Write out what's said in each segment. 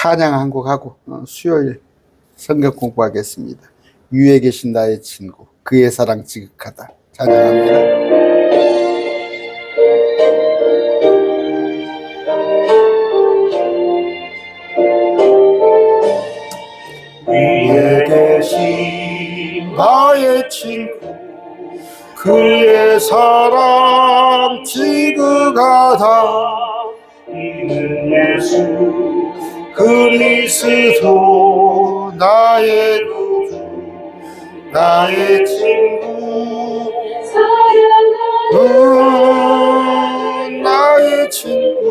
찬양 한 곡 하고 수요일 성경 공부하겠습니다. 위에 계신 나의 친구, 그의 사랑 지극하다. 찬양합니다. 위에 계신 나의 친구, 그의 사랑 지극하다. 이는 예수 그리스도 나의 구주, 나의 친구, 나의 친구,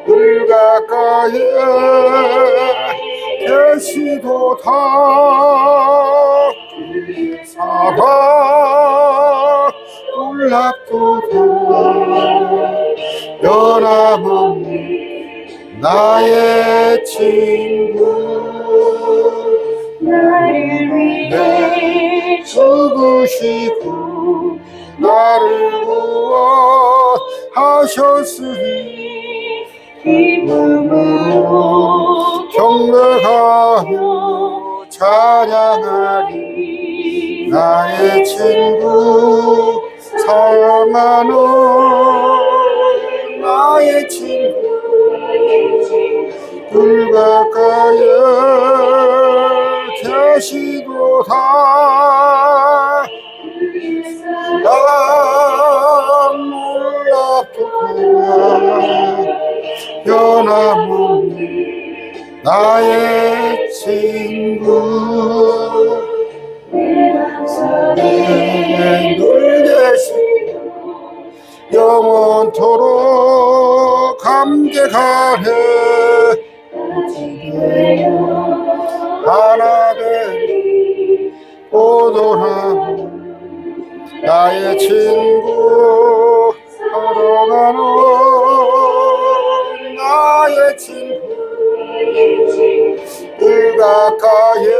늘 가까이에 계시도다. 사랑 놀랍도다. 변함없는 나의 친구, 나를 위해 죽으시고 나를 구원하셨으니 기쁨으로 경배하며 찬양하리. 나의 친구, 사랑하는 나의 친구, 늘 가까이에 계시도다. 나 놀랍도다. 변함없는 나의 친구, 늘 계시고 영원토록 감격하네. 하나님 오도나 나의 친구, 걸어가는 나의 친구, 늘 가까이에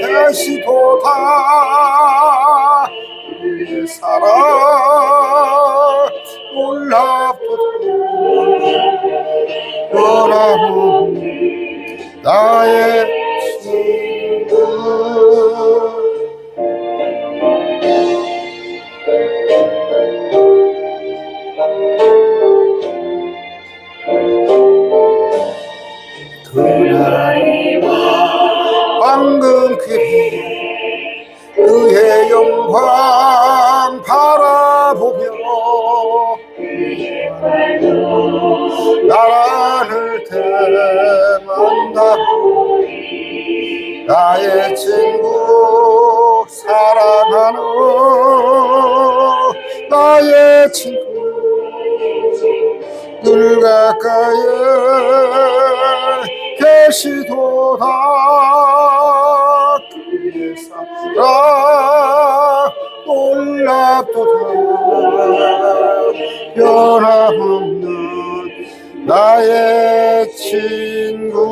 계시도다. 그의 사랑 놀랍도다. 변함없는 나의 친구. 그날이 와 황금길이 그의 영광 바라보며 나를 대만다고. 나의 친구, 사랑하는 나의 친구, 늘 가까이에 계시도다. 그의 사랑 놀랍도다. 변함없는 나의 친구.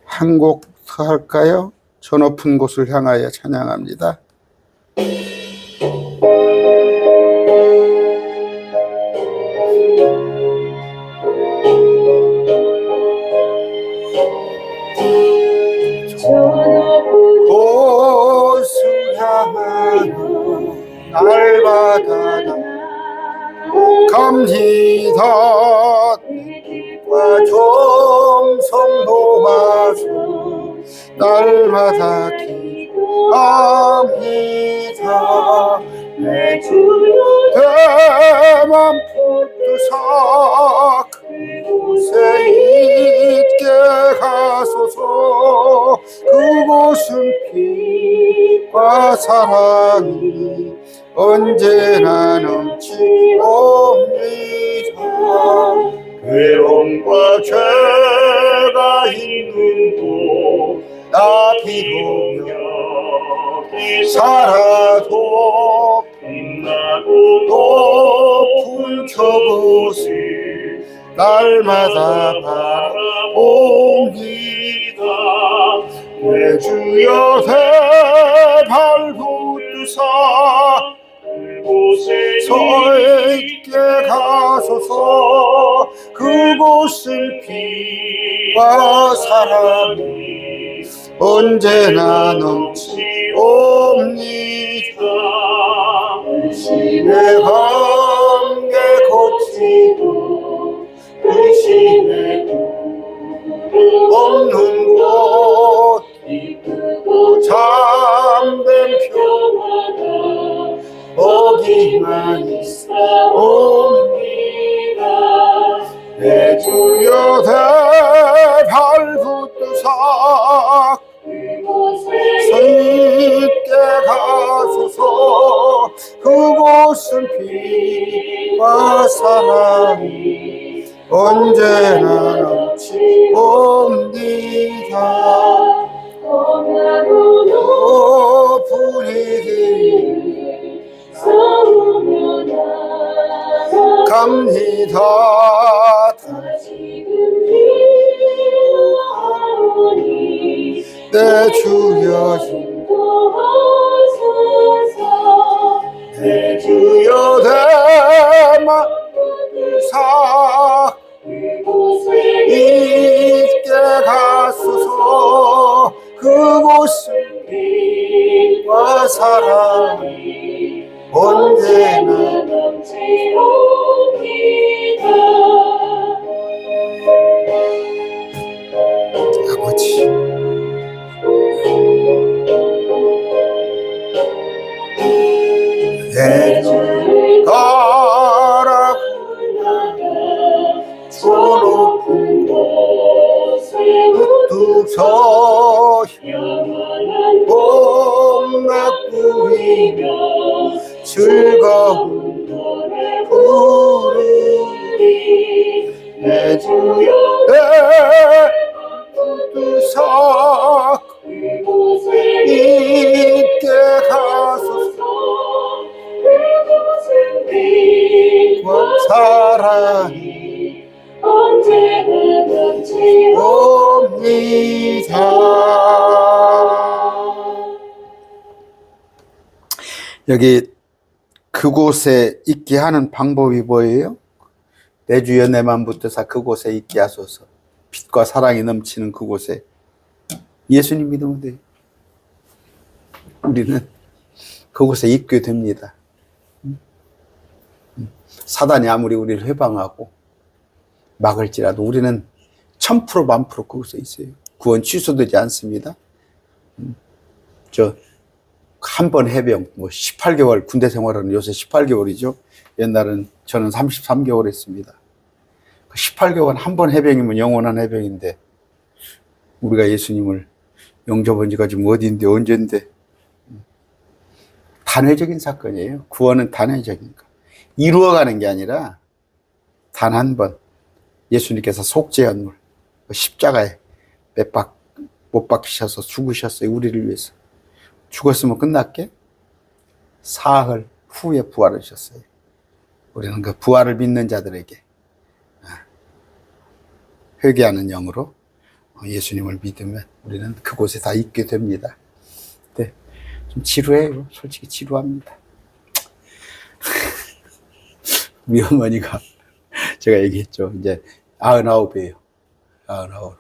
한 곡 더 할까요? 저 높은 곳을 향하여 찬양합니다. 곳을 향하여 날마다 감지다. 과 정성 도와서 날마다 기도합니다. 내 주여 대만 붙드사 그곳에 있게 가소서. 그곳은 빛과 사랑이 언제나 넘치옵니다. 괴로움과 죄가 있는 곳 나 비록 여기 살아도 빛나고 높은 저곳을 날마다 바라봅니다. 내 주여 대발 붙드사 그곳에 서 있게 피와 사랑이 언제나 넘치옵니다. 의심의 관계 고치고 의심의 없는 곳 기쁘고 참된 평화가 거기만 있사옵니다. 내 주여 대발붙드사 그곳에 있게 가소서. 그곳은 피와 사랑이 언제나 넘치옵니다. 높은 이길 갑니다. 내 주여 내 주여 대만사 있게 가소서. 그곳은 피와 사랑이 언제나 넘치옵니다. 아버지, 내 가라 저 높은 곳에 우뚝 서 봄락 부이며 즐거운 노래 부르리. 내 주여 대두사 그곳에 있게 가소서. 그곳은 피와 사랑이 언제나 넘치옵니다. 여기 그곳에 있게 하는 방법이 뭐예요? 내 주여 내만 붙드사 그곳에 있게 하소서. 빛과 사랑이 넘치는 그곳에 예수님 믿으면 돼요. 우리는 그곳에 있게 됩니다. 사단이 아무리 우리를 회방하고 막을지라도 우리는 1000% 1000% 그곳에 있어요. 구원 취소되지 않습니다. 한 번 해병, 18개월 군대 생활은 요새 18개월이죠. 옛날은 저는 33개월 했습니다. 18개월 한 번 해병이면 영원한 해병인데, 우리가 예수님을 영접한 지가 지금 어디인데, 언젠데. 단회적인 사건이에요. 구원은 단회적인 거. 이루어가는 게 아니라, 단 한 번, 예수님께서 속죄한 십자가에 못 박히셔서 죽으셨어요. 우리를 위해서. 죽었으면 끝났게? 사흘 후에 부활하셨어요. 우리는 그 부활을 믿는 자들에게 회개하는 영으로 예수님을 믿으면 우리는 그곳에 다 있게 됩니다. 네, 좀 지루해요. 솔직히 지루합니다. 우리 어머니가 제가 얘기했죠. 이제 99이에요. 99.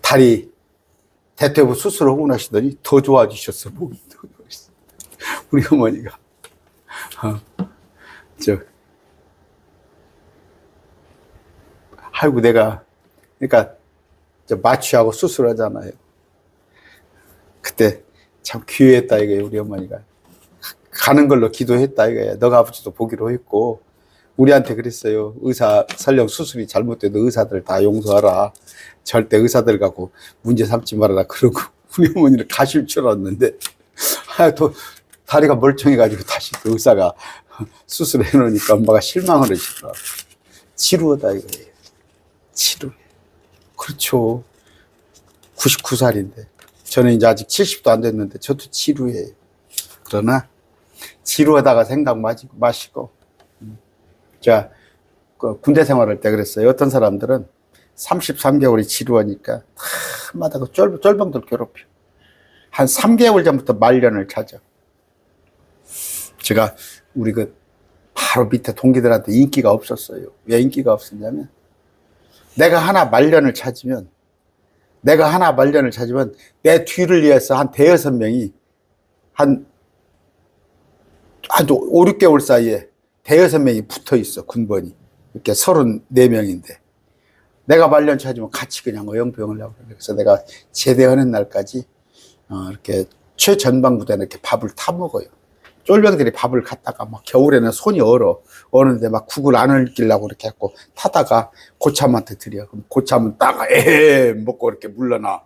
다리 대퇴부 수술하고 나시더니 더 좋아지셨어. 목이 더 좋아졌어. 우리 어머니가. 아이고, 그러니까, 마취하고 수술하잖아요. 그때 참 귀했다, 이거예요, 우리 어머니가. 가는 걸로 기도했다, 이거예요. 너가 아버지도 보기로 했고, 우리한테 그랬어요. 의사, 설령 수술이 잘못돼도 의사들 다 용서하라. 절대 의사들 갖고 문제 삼지 말아라. 그러고, 우리 어머니를 가실 줄 알았는데, 또 다리가 멀쩡해가지고 다시 또 의사가 수술해 놓으니까 엄마가 실망을 하시더라고요. 지루하다, 이거예요. 지루해. 그렇죠. 99살인데. 저는 이제 아직 70도 안 됐는데, 저도 지루해요. 그러나, 지루하다가 생각 마시고, 제가 군대 생활할 때 그랬어요. 어떤 사람들은 33개월이 지루하니까 다마다 그 쫄병들 괴롭혀. 한 3개월 전부터 말년을 찾아. 제가 우리 바로 밑에 동기들한테 인기가 없었어요. 왜 인기가 없었냐면 내가 하나 말년을 찾으면 내 뒤를 위해서 한 대여섯 명이 한 5, 6개월 사이에 대여섯 명이 붙어 있어, 군번이. 이렇게 34명인데. 내가 말년 찾으면 같이 그냥 어영부영을 하고. 그래서 내가 제대하는 날까지, 이렇게 최전방부대는 이렇게 밥을 타 먹어요. 쫄병들이 밥을 갖다가 막 겨울에는 손이 어는데 막 국을 안 얽히려고 이렇게 했고 타다가 고참한테 드려. 그럼 고참은 딱 먹고 이렇게 물러나.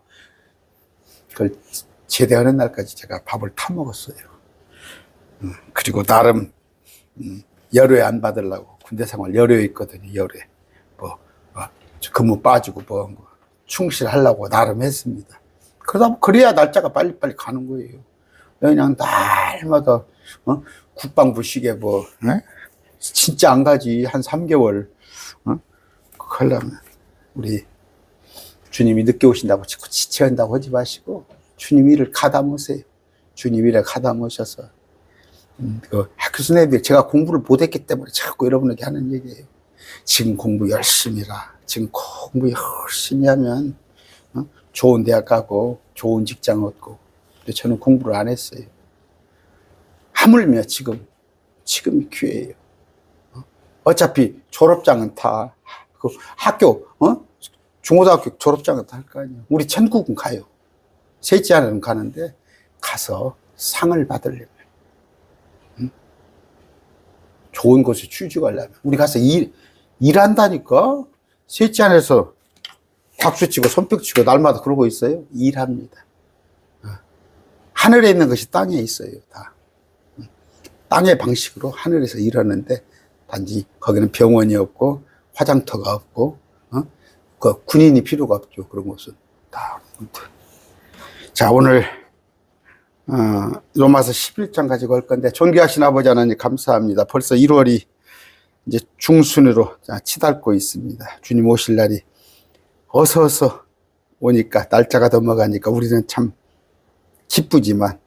그걸 제대하는 날까지 제가 밥을 타 먹었어요. 그리고 나름 열외 안 받으려고 군대 생활 열외 있거든요. 열외 근무 빠지고 충실하려고 나름 했습니다. 그래야 날짜가 빨리빨리 가는 거예요. 그냥 날마다 국방부 시계 진짜 안 가지. 한 3개월 하려면 우리 주님이 늦게 오신다고 자꾸 지체한다고 하지 마시고 주님 일을 가다모세요. 주님 일에 가다모셔서 그 학교 선생님들이 제가 공부를 못했기 때문에 자꾸 여러분에게 하는 얘기예요. 지금 공부 열심히 해라. 지금 공부 열심히 하면 좋은 대학 가고 좋은 직장 얻고. 근데 저는 공부를 안 했어요. 하물며 지금이 기회예요. 어차피 졸업장은 다 그 학교 중고등학교 졸업장은 다 할 거 아니에요. 우리 천국은 가요. 셋째 하나는 가는데 가서 상을 받으려면 좋은 곳에 취직하려면 우리 가서 일한다니까. 셋째 안에서 박수치고 손뼉치고 날마다 그러고 있어요. 일합니다. 하늘에 있는 것이 땅에 있어요. 다 땅의 방식으로 하늘에서 일하는데 단지 거기는 병원이 없고 화장터가 없고 그 군인이 필요가 없죠. 그런 곳은 다. 자, 오늘 로마서 11장까지 걸 건데 존귀하신 아버지 하나님 감사합니다. 벌써 1월이 이제 중순으로 치닫고 있습니다. 주님 오실 날이 어서 오니까 날짜가 넘어가니까 우리는 참 기쁘지만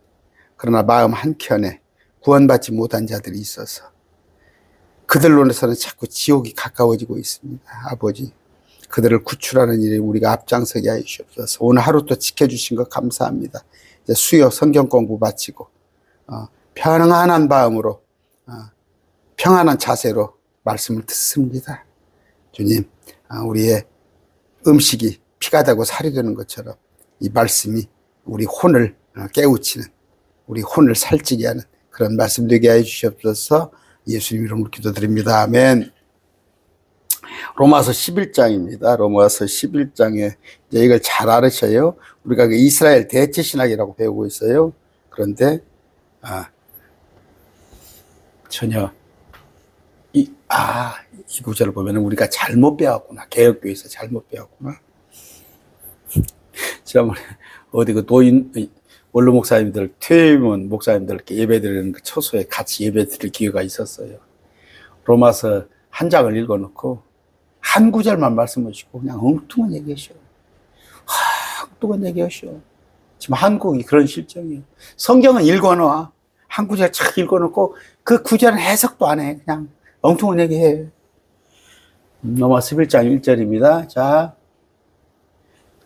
그러나 마음 한켠에 구원받지 못한 자들이 있어서 그들로서는 자꾸 지옥이 가까워지고 있습니다. 아버지, 그들을 구출하는 일에 우리가 앞장서게 하여 주옵소서. 오늘 하루 또 지켜주신 것 감사합니다. 이제 수요 성경 공부 마치고 평안한 마음으로 평안한 자세로 말씀을 듣습니다. 주님, 우리의 음식이 피가 되고 살이 되는 것처럼 이 말씀이 우리 혼을 깨우치는, 우리 혼을 살찌게 하는 그런 말씀 되게 해 주시옵소서. 예수님 이름으로 기도드립니다. 아멘. 로마서 11장입니다. 로마서 11장에 이제 이걸 잘 알으셔요. 우리가 그 이스라엘 대체 신학이라고 배우고 있어요. 그런데 전혀 이 구절을 보면 우리가 잘못 배웠구나. 개혁교회에서 잘못 배웠구나. 지난번에 어디 그 원로 목사님들, 퇴임원 목사님들 이렇게 예배 드리는 그 초소에 같이 예배 드릴 기회가 있었어요. 로마서 한 장을 읽어놓고 한 구절만 말씀하시고 그냥 엉뚱한 얘기하셔. 엉뚱한 얘기하셔. 지금 한국이 그런 실정이에요. 성경은 읽어놔. 한 구절 착 읽어놓고 그 구절은 해석도 안 해. 그냥 엉뚱한 얘기해. 로마서 11장 1절입니다. 자,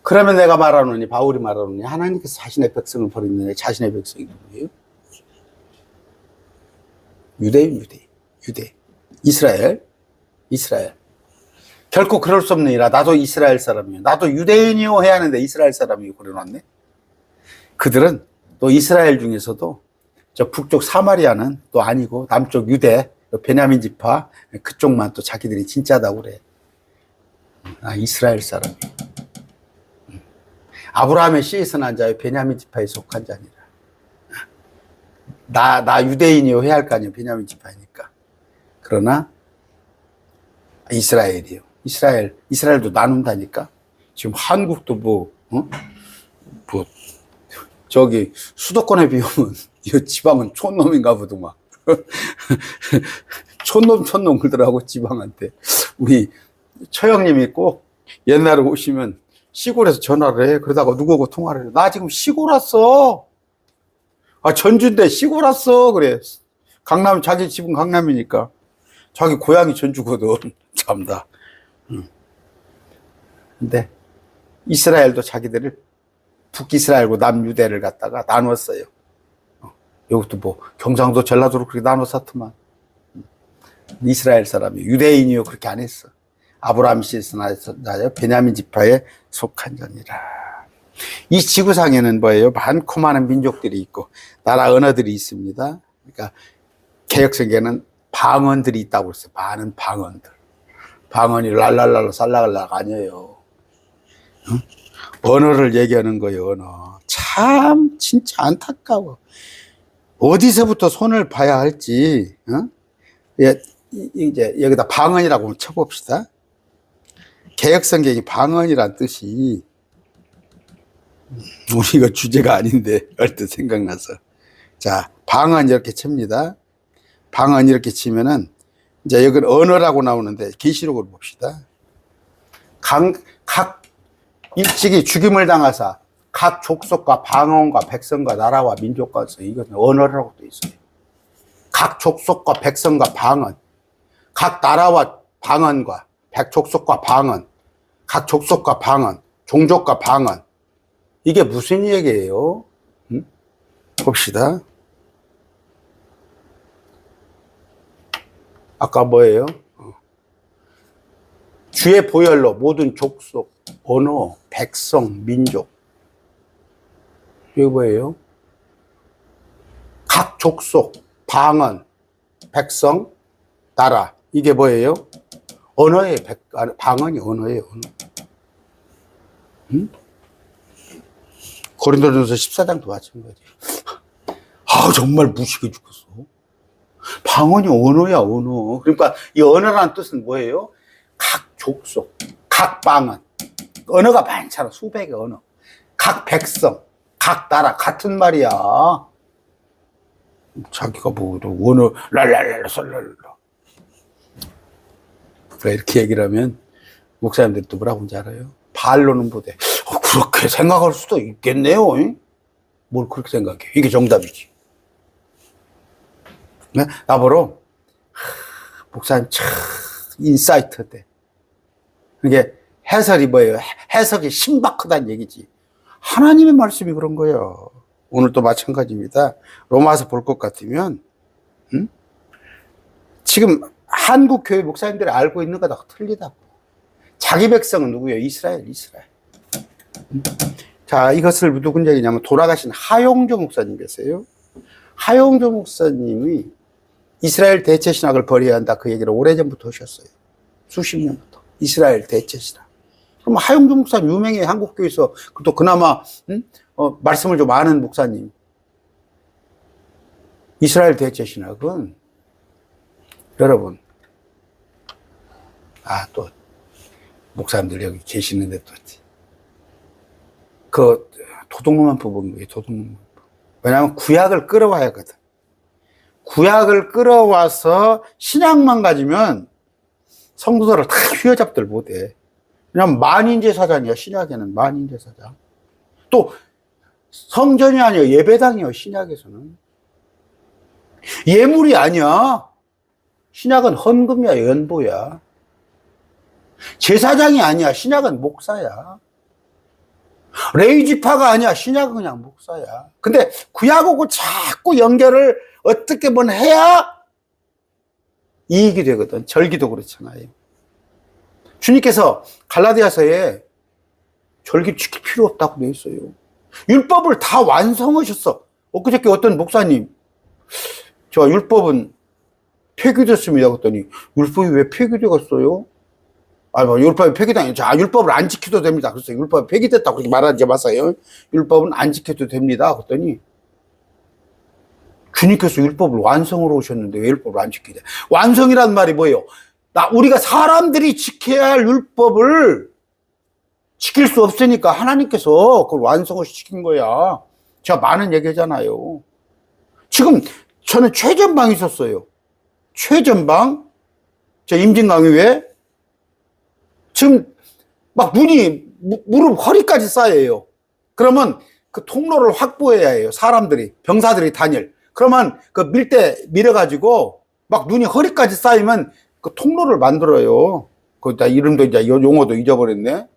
그러면 내가 말하노니, 바울이 말하노니, 하나님께서 자신의 백성을 버리는 자신의 백성이 누구예요? 유대. 이스라엘. 결코 그럴 수 없느니라. 나도 이스라엘 사람이요. 나도 유대인이요 해야 하는데 이스라엘 사람이요. 그래놨네. 그들은 또 이스라엘 중에서도 저 북쪽 사마리아는 또 아니고 남쪽 유대, 베냐민 지파 그쪽만 또 자기들이 진짜다고 그래. 이스라엘 사람. 아브라함의 씨에서 난 자요 베냐민 지파에 속한 자니라. 나 유대인이요 해야 할 거 아니에요. 베냐민 지파니까. 그러나 이스라엘이요. 이스라엘도 나눈다니까. 지금 한국도 저기 수도권에 비우면 이 지방은 촌놈인가 보더만. 촌놈 그러더라고 지방한테. 우리 처형님이 꼭 옛날에 오시면 시골에서 전화를 해. 그러다가 누구하고 통화를 해. 나 지금 시골 왔어. 전주인데 시골 왔어. 그래. 자기 집은 강남이니까. 자기 고향이 전주거든. 참다. 근데 이스라엘도 자기들을 북이스라엘과 남유대를 갖다가 나눴어요. 이것도 뭐 경상도 전라도로 그렇게 나눴었더만. 이스라엘 사람이 유대인이요 그렇게 안 했어. 아브라함 씨에서 나요 베냐민 지파에 속한 자니라. 이 지구상에는 뭐예요? 많고 많은 민족들이 있고 나라 언어들이 있습니다. 그러니까 개혁성경에는 방언들이 있다고 그랬어요. 많은 방언들. 방언이 랄랄랄라 살라갈라가 아니에요. 응? 언어를 얘기하는 거예요. 언어. 참 진짜 안타까워. 어디서부터 손을 봐야 할지. 응? 이제 여기다 방언이라고 쳐봅시다. 개혁성경이 방언이란 뜻이 우리 이거 주제가 아닌데 얼핏 생각나서. 자, 방언 이렇게 칩니다. 방언 이렇게 치면은 이제 여기는 언어라고 나오는데 계시록을 봅시다. 각 일찍이 죽임을 당하사 각 족속과 방언과 백성과 나라와 민족과서 이건 언어라고 돼 있어요. 각 족속과 백성과 방언, 각 나라와 방언과 족속과 방언, 각 족속과 방언, 종족과 방언. 이게 무슨 얘기예요? 봅시다. 아까 뭐예요? 주의 보혈로 모든 족속, 언어, 백성, 민족. 이게 뭐예요? 각 족속, 방언, 백성, 나라. 이게 뭐예요? 언어의 방언이 언어예요. 언어. 응? 고린도전서 14장도 마찬가지예요. 아 정말 무식해 죽겠어. 방언이 언어야 언어. 그러니까 이 언어라는 뜻은 뭐예요? 각 족속, 각 방언. 언어가 많잖아. 수백의 언어. 각 백성, 각 나라 같은 말이야. 자기가 뭐 언어 랄랄랄라 설랄라. 이렇게 얘기를 하면 목사님들이 또 뭐라고 하는지 알아요? 반론은 못해. 그렇게 생각할 수도 있겠네요. 뭘 그렇게 생각해? 이게 정답이지. 네? 나보러 목사님 참 인사이트 때 이게 해설이 뭐예요? 해석이 신박하다는 얘기지. 하나님의 말씀이 그런 거예요. 오늘도 마찬가지입니다. 로마서 볼 것 같으면 지금 한국 교회 목사님들이 알고 있는 거다 틀리다고. 자기 백성은 누구예요? 이스라엘. 자, 이것을 누군 얘기냐면 돌아가신 하용조 목사님 계세요. 하용조 목사님이 이스라엘 대체 신학을 버려야 한다 그 얘기를 오래전부터 하셨어요. 수십 년부터. 이스라엘 대체 신학. 그럼 하용조 목사님 유명해. 한국교회에서 또 그나마 말씀을 좀 아는 목사님. 이스라엘 대체 신학은 여러분 또 목사님들 여기 계시는데 또 그 도둑놈만 뽑은 거예요. 도둑놈만. 왜냐하면 구약을 끌어와야 하거든. 구약을 끌어와서 신약만 가지면 성도들을 다 휘어잡들 못해. 왜냐하면 만인제사장이야. 신약에는 만인제사장. 또 성전이 아니야. 예배당이야. 신약에서는 예물이 아니야. 신약은 헌금이야. 연보야. 제사장이 아니야. 신약은 목사야. 레위지파가 아니야. 신약은 그냥 목사야. 근데 구약하고 자꾸 연결을 어떻게 해야 이익이 되거든. 절기도 그렇잖아요. 주님께서 갈라디아서에 절기 지킬 필요 없다고 되어 있어요. 율법을 다 완성하셨어. 엊그저께 어떤 목사님 저 율법은 폐기됐습니다. 그랬더니 율법이 왜 폐기되었어요? 율법이 폐기당해. 자, 율법을 안 지켜도 됩니다. 그래서 율법이 폐기됐다고 그렇게 말하지 마세요. 율법은 안 지켜도 됩니다. 그랬더니 주님께서 율법을 완성으로 오셨는데 왜 율법을 안 지키냐? 완성이란 말이 뭐예요? 우리가 사람들이 지켜야 할 율법을 지킬 수 없으니까 하나님께서 그걸 완성을 시킨 거야. 제가 많은 얘기하잖아요. 지금 저는 최전방에 있었어요. 최전방, 저 임진강의회. 지금 막 눈이 무릎 허리까지 쌓여요. 그러면 그 통로를 확보해야 해요. 사람들이, 병사들이 다닐. 그러면 그 밀대 밀어가지고 막 눈이 허리까지 쌓이면 그 통로를 만들어요. 그 이름도 이제 용어도 잊어버렸네.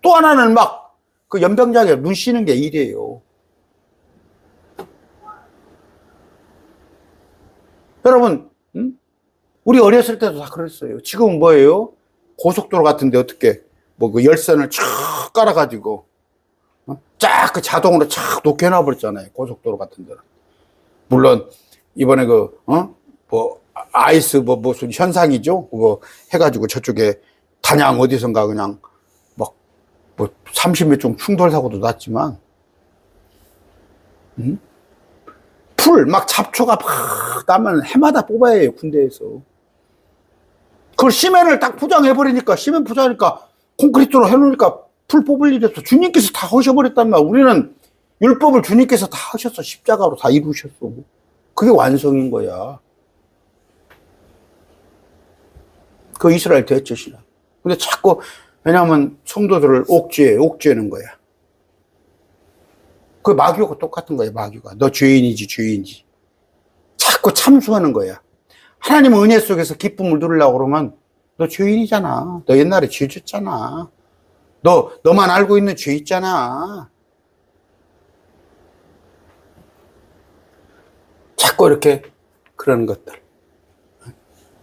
또 하나는 막 그 연병장에 눈 씌는 게 이래요. 여러분, 우리 어렸을 때도 다 그랬어요. 지금은 뭐예요? 고속도로 같은데 어떻게 뭐 그 열선을 쫙 깔아가지고 쫙 그 자동으로 쫙 놓게 해놔버렸잖아요. 고속도로 같은 데는. 물론 이번에 뭐 아이스 뭐 무슨 현상이죠? 그거 해가지고 저쪽에 단양 어디선가 그냥 막 뭐 30몇 종 충돌 사고도 났지만, 풀 막 잡초가 막 나면 해마다 뽑아야 해요, 군대에서. 그걸 시멘을 딱 포장해버리니까, 시멘 포장하니까 콘크리트로 해놓으니까 풀 뽑을 일이 없어. 주님께서 다 하셔버렸단 말이야. 우리는 율법을 주님께서 다 하셨어. 십자가로 다 이루셨어. 그게 완성인 거야. 그 이스라엘 대처신앙. 근데 자꾸, 왜냐하면 성도들을 옥죄는 거야. 그 마귀하고 똑같은 거야, 마귀가. 너 죄인이지, 죄인이지. 자꾸 참수하는 거야. 하나님은 은혜 속에서 기쁨을 누리려고 그러면 너 죄인이잖아. 너 옛날에 죄 졌잖아. 너만 알고 있는 죄 있잖아. 자꾸 이렇게 그런 것들.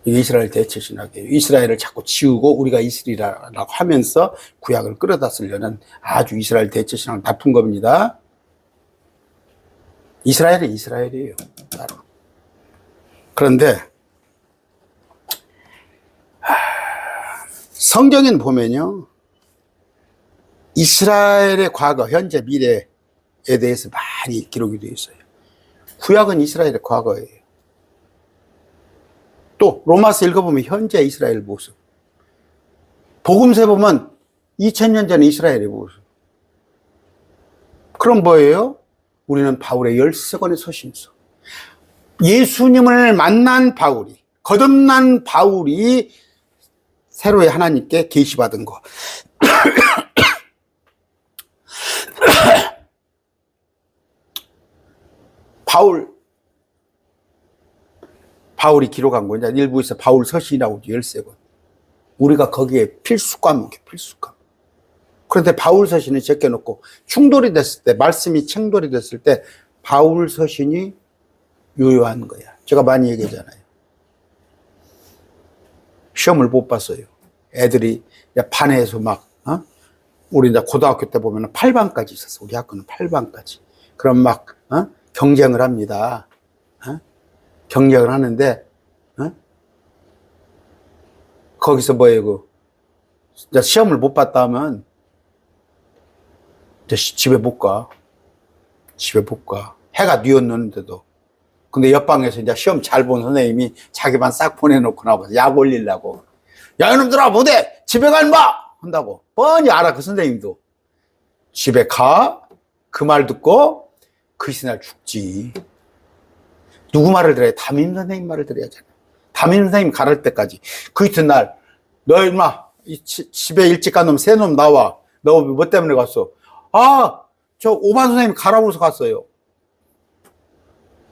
이스라엘 대처신학이에요. 이스라엘을 자꾸 지우고 우리가 이스라엘이라고 하면서 구약을 끌어다 쓰려는 아주 이스라엘 대처신학을 나쁜 겁니다. 이스라엘은 이스라엘이에요. 그런데 성경에는 보면요, 이스라엘의 과거, 현재, 미래에 대해서 많이 기록이 되어 있어요. 구약은 이스라엘의 과거예요. 또 로마서 읽어보면 현재 이스라엘 모습, 복음서 보면 2000년 전 이스라엘의 모습. 그럼 뭐예요? 우리는 바울의 13권의 서신서, 예수님을 만난 바울이, 거듭난 바울이 새로이 하나님께 계시받은 거. 바울이 기록한 거, 이제 일부에서 바울 서신이라고 13권. 우리가 거기에 필수 과목이에요, 필수 과목. 그런데 바울 서신을 제껴놓고 충돌이 됐을 때, 말씀이 충돌이 됐을 때, 바울 서신이 유효한 거야. 제가 많이 얘기하잖아요. 시험을 못 봤어요. 애들이 반에서 막, 우리 이제 고등학교 때 보면 8반까지 있었어. 우리 학교는 8반까지. 그럼 막, 경쟁을 합니다. 경쟁을 하는데, 거기서 뭐예요, 이제 시험을 못 봤다 하면, 이제 집에 못 가. 집에 못 가. 해가 뉘었는데도. 근데 옆방에서 이제 시험 잘 본 선생님이 자기 반 싹 보내놓고 나와서 약 올리려고. 야, 이놈들아, 못해! 집에 가, 임마! 한다고. 뻔히 알아, 그 선생님도. 집에 가? 그 말 듣고, 그 이튿날 죽지. 누구 말을 들어야 돼? 담임 선생님 말을 들어야잖아. 담임 선생님 가를 때까지. 그 이튿날, 너 임마, 집에 일찍 간 놈, 새 놈 나와. 너 뭐 때문에 갔어? 아, 저 오반 선생님 가라고 해서 갔어요.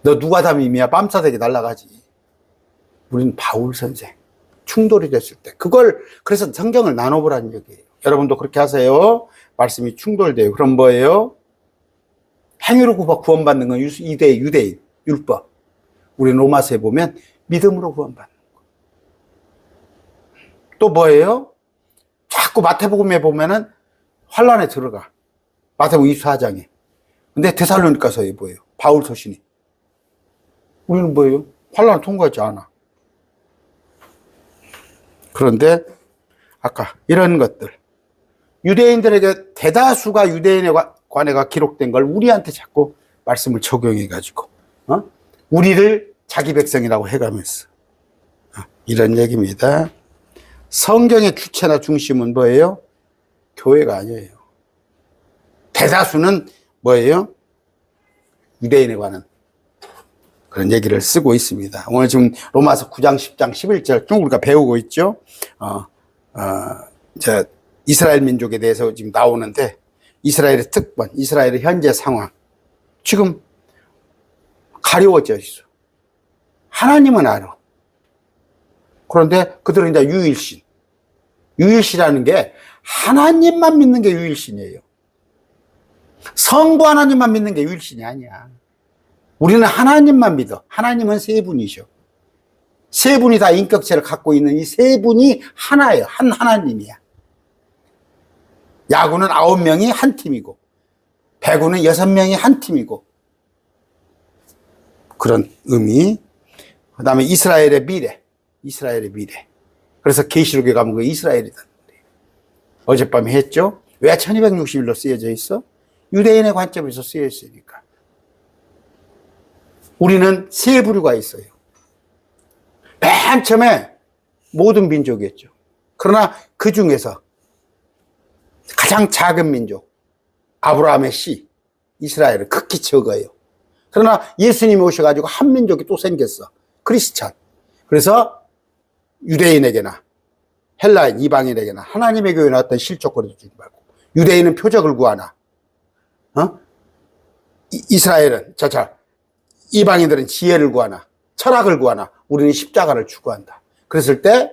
너 누가 담임이야? 뺨싸대기 날라가지. 우리는 바울 선생. 충돌이 됐을 때. 그래서 성경을 나눠보라는 얘기예요. 여러분도 그렇게 하세요. 말씀이 충돌돼요. 그럼 뭐예요? 행위로 구원받는 건 유대인, 율법. 우리 로마서에 보면 믿음으로 구원받는 거. 또 뭐예요? 자꾸 마태복음에 보면은 환란에 들어가. 마태복음 24장에. 근데 데살로니가서에 뭐예요? 바울 서신이. 우리는 뭐예요? 환란을 통과하지 않아. 그런데 아까 이런 것들, 유대인들에게 대다수가 유대인에 관해가 기록된 걸 우리한테 자꾸 말씀을 적용해가지고 우리를 자기 백성이라고 해가면서 이런 얘기입니다. 성경의 주체나 중심은 뭐예요? 교회가 아니에요. 대다수는 뭐예요? 유대인에 관한 그런 얘기를 쓰고 있습니다. 오늘 지금 로마서 9장, 10장, 11절 쭉 우리가 배우고 있죠. 이스라엘 민족에 대해서 지금 나오는데, 이스라엘의 특권, 이스라엘의 현재 상황, 지금 가려워져 있어. 하나님은 알아. 그런데 그들은 이제 유일신, 유일신이라는 게 하나님만 믿는 게 유일신이에요. 성부 하나님만 믿는 게 유일신이 아니야. 우리는 하나님만 믿어. 하나님은 세 분이죠. 세 분이 다 인격체를 갖고 있는 이 세 분이 하나예요. 한 하나님이야. 야구는 9명이 한 팀이고, 배구는 6명이 한 팀이고, 그런 의미. 그 다음에 이스라엘의 미래. 이스라엘의 미래. 그래서 계시록에 가면 그 이스라엘이다. 어젯밤에 했죠? 왜 1260일로 쓰여져 있어? 유대인의 관점에서 쓰여 있으니까. 우리는 세 부류가 있어요. 맨 처음에 모든 민족이었죠. 그러나 그 중에서 가장 작은 민족, 아브라함의 씨, 이스라엘은 극히 적어요. 그러나 예수님이 오셔가지고 한 민족이 또 생겼어. 크리스찬. 그래서 유대인에게나 헬라인, 이방인에게나 하나님의 교회는 어떤 실족거리도 주지 말고, 유대인은 표적을 구하나, 이스라엘은, 이방인들은 지혜를 구하나, 철학을 구하나, 우리는 십자가를 추구한다. 그랬을 때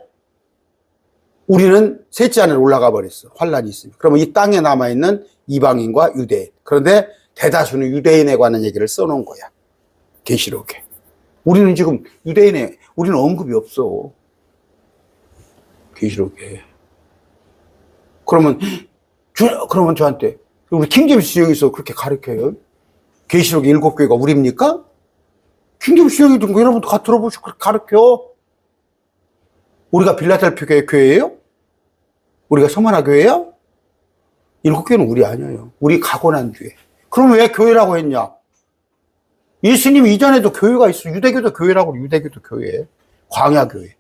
우리는 셋째 하늘에 올라가 버렸어. 환란이 있으면. 그러면 이 땅에 남아있는 이방인과 유대인. 그런데 대다수는 유대인에 관한 얘기를 써놓은 거야. 계시록에. 우리는 지금 우리는 언급이 없어. 계시록에. 그러면 저한테, 우리 킹제임스 여기서 그렇게 가르쳐요? 계시록 7교회가 우리입니까? 킹제임스 형이 든 거 여러분도 가 들어보시고 그렇게 가르쳐. 우리가 빌라델피아 교회예요? 우리가 서머나 교회야? 7교회는 우리 아니에요. 우리 가고난 교회. 그럼 왜 교회라고 했냐? 예수님 이전에도 교회가 있어. 유대교도 교회라고, 유대교도 교회. 광야교회.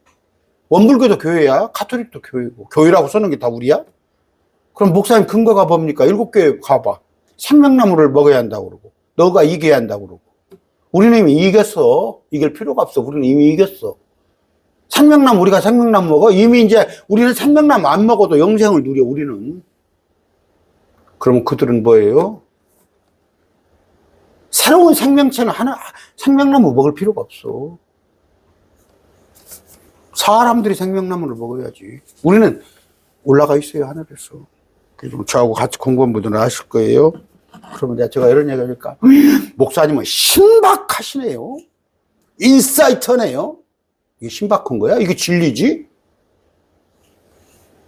원불교도 교회야. 가톨릭도 교회고. 교회라고 쓰는 게 다 우리야? 그럼 목사님 근거가 뭡니까? 7교회 가봐. 생명나무를 먹어야 한다고 그러고, 너가 이겨야 한다고 그러고. 우리는 이미 이겼어. 이길 필요가 없어. 우리는 이미 이겼어. 생명나무, 우리가 생명나무 먹어? 이미 이제 우리는 생명나무 안 먹어도 영생을 누려, 우리는. 그러면 그들은 뭐예요? 새로운 생명체는 생명나무 먹을 필요가 없어. 사람들이 생명나무를 먹어야지. 우리는 올라가 있어요, 하늘에서. 그래서 저하고 같이 공부한 분들은 아실 거예요. 그러면 제가 이런 얘기 하니까, 목사님은 신박하시네요. 인사이터네요. 이게 신박한 거야? 이게 진리지?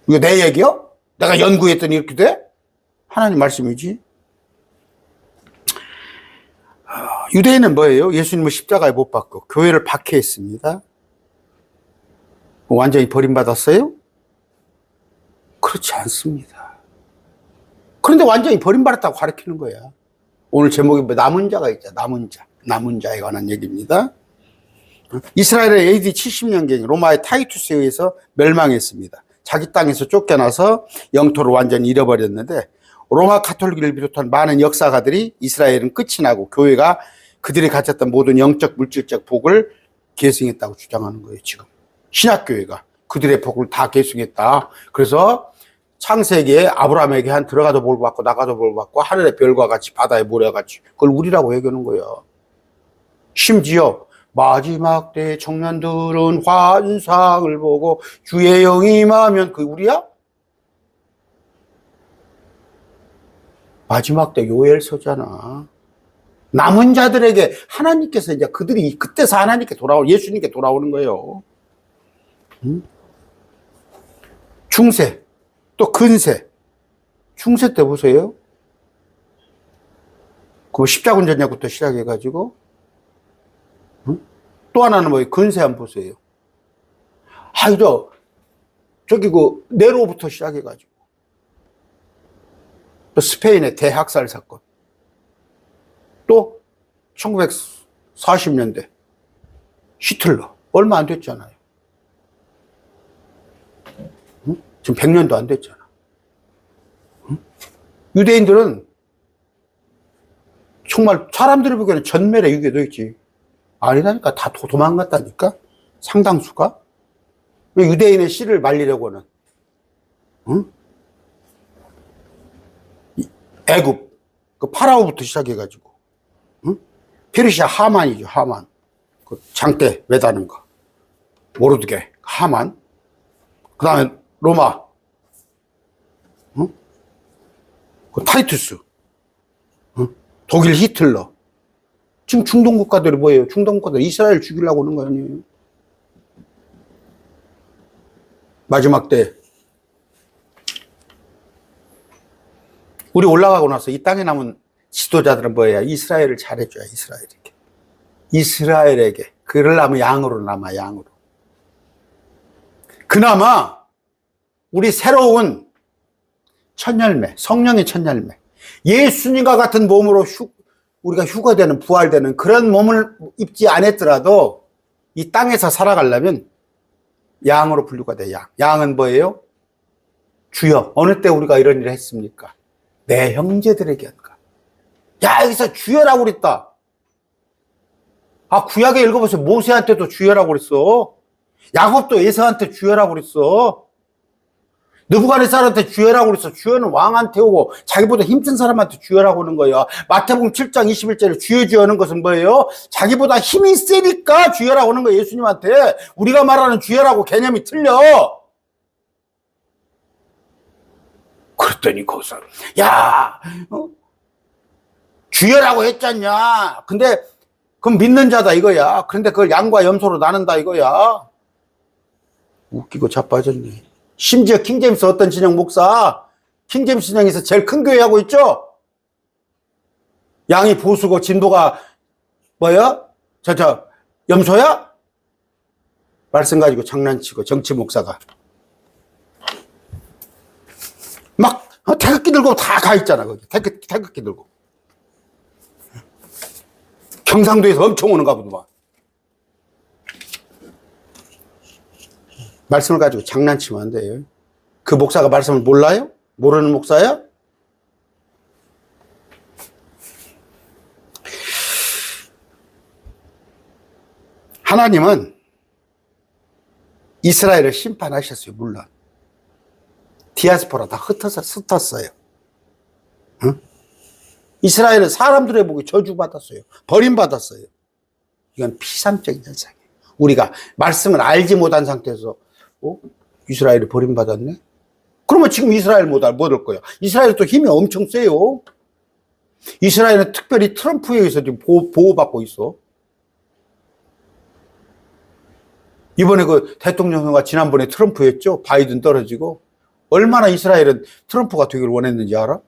이거 내 얘기야? 내가 연구했더니 이렇게 돼? 하나님 말씀이지. 유대인은 뭐예요? 예수님을 십자가에 못 박고 교회를 박해했습니다. 완전히 버림받았어요? 그렇지 않습니다. 그런데 완전히 버림받았다고 가르치는 거야. 오늘 제목이 뭐 남은 자가 있죠. 남은 자에 관한 얘기입니다. 이스라엘의 AD 70년경 로마의 타이투스에 의해서 멸망했습니다. 자기 땅에서 쫓겨나서 영토를 완전히 잃어버렸는데, 로마 가톨릭을 비롯한 많은 역사가들이 이스라엘은 끝이 나고 교회가 그들이 가졌던 모든 영적 물질적 복을 계승했다고 주장하는 거예요. 지금 신약교회가 그들의 복을 다 계승했다. 그래서 창세기에 아브라함에게 한 들어가도 복 받고 나가도 복 받고 하늘의 별과 같이 바다의 모래같이, 그걸 우리라고 얘기하는 거야. 심지어 마지막 때 청년들은 환상을 보고 주의 영이 임하면, 그게 우리야? 마지막 때 요엘서잖아. 남은 자들에게 하나님께서 이제 그들이 그때서 하나님께 예수님께 돌아오는 거예요. 중세, 또 근세. 중세 때 보세요. 그 십자군 전야부터 시작해가지고, 또 하나는 뭐예요? 근세 한번 보세요. 저기 네로부터 시작해가지고, 또 스페인의 대학살 사건, 또 1940년대 히틀러, 얼마 안 됐잖아요. 지금 100년도 안 됐잖아. 유대인들은 정말 사람들이 보기에는 전멸의 위기도 있지. 아니라니까. 다 도망갔다니까. 상당수가. 유대인의 씨를 말리려고는, 애굽, 그 파라오부터 시작해가지고, 페르시아 하만이죠, 하만. 그 장대 매다는 거. 모르드게, 하만. 그 다음에 로마, 어? 그 타이투스, 어? 독일 히틀러. 지금 중동 국가들이 뭐예요? 중동 국가들 이스라엘 죽이려고 하는 거 아니에요? 마지막 때 우리 올라가고 나서 이 땅에 남은 지도자들은 뭐예요? 이스라엘을 잘해줘야 이스라엘에게. 이스라엘에게. 그러려면 양으로 남아, 양으로. 그나마 우리 새로운 첫 열매, 성령의 첫 열매. 예수님과 같은 몸으로 우리가 휴거되는, 부활되는 그런 몸을 입지 않았더라도 이 땅에서 살아가려면 양으로 분류가 돼, 양. 양은 뭐예요? 주여. 어느 때 우리가 이런 일을 했습니까? 내 형제들에게 한가. 야, 여기서 주여라고 그랬다. 아, 구약에 읽어보세요. 모세한테도 주여라고 그랬어. 야곱도 에서한테 주여라고 그랬어. 느부갓네살한테 주여라고 그랬어. 주여는 왕한테 오고 자기보다 힘든 사람한테 주여라고 하는 거예요. 마태복음 7장 21절에 주여 주여 하는 것은 뭐예요? 자기보다 힘이 세니까 주여라고 하는 거예요. 예수님한테. 우리가 말하는 주여라고 개념이 틀려. 그랬더니 거기서 야, 주여라고 했잖냐. 근데 그럼 믿는 자다 이거야. 그런데 그걸 양과 염소로 나눈다 이거야. 웃기고 자빠졌네. 심지어 킹제임스 어떤 진영 목사, 킹제임스 진영에서 제일 큰 교회 하고 있죠? 양이 보수고 진보가 뭐야? 염소야? 말씀 가지고 장난치고 정치 목사가 막 태극기 들고 다 가 있잖아. 거기 태극기 들고 경상도에서 엄청 오는가 보더만. 말씀을 가지고 장난치면 안 돼요. 그 목사가 말씀을 몰라요? 모르는 목사야? 하나님은 이스라엘을 심판하셨어요. 물론 디아스포라 다 흩었어요. 응? 이스라엘은 사람들의 보기 저주받았어요. 버림받았어요. 이건 피상적인 현상이에요. 우리가 말씀을 알지 못한 상태에서 이스라엘이 버림받았네? 그러면 지금 이스라엘 못 얻을 거야. 이스라엘은 또 힘이 엄청 세요. 이스라엘은 특별히 트럼프에 의해서 지금 보호받고 있어. 이번에 그 대통령 선거가 지난번에 트럼프였죠. 바이든 떨어지고. 얼마나 이스라엘은 트럼프가 되기를 원했는지 알아?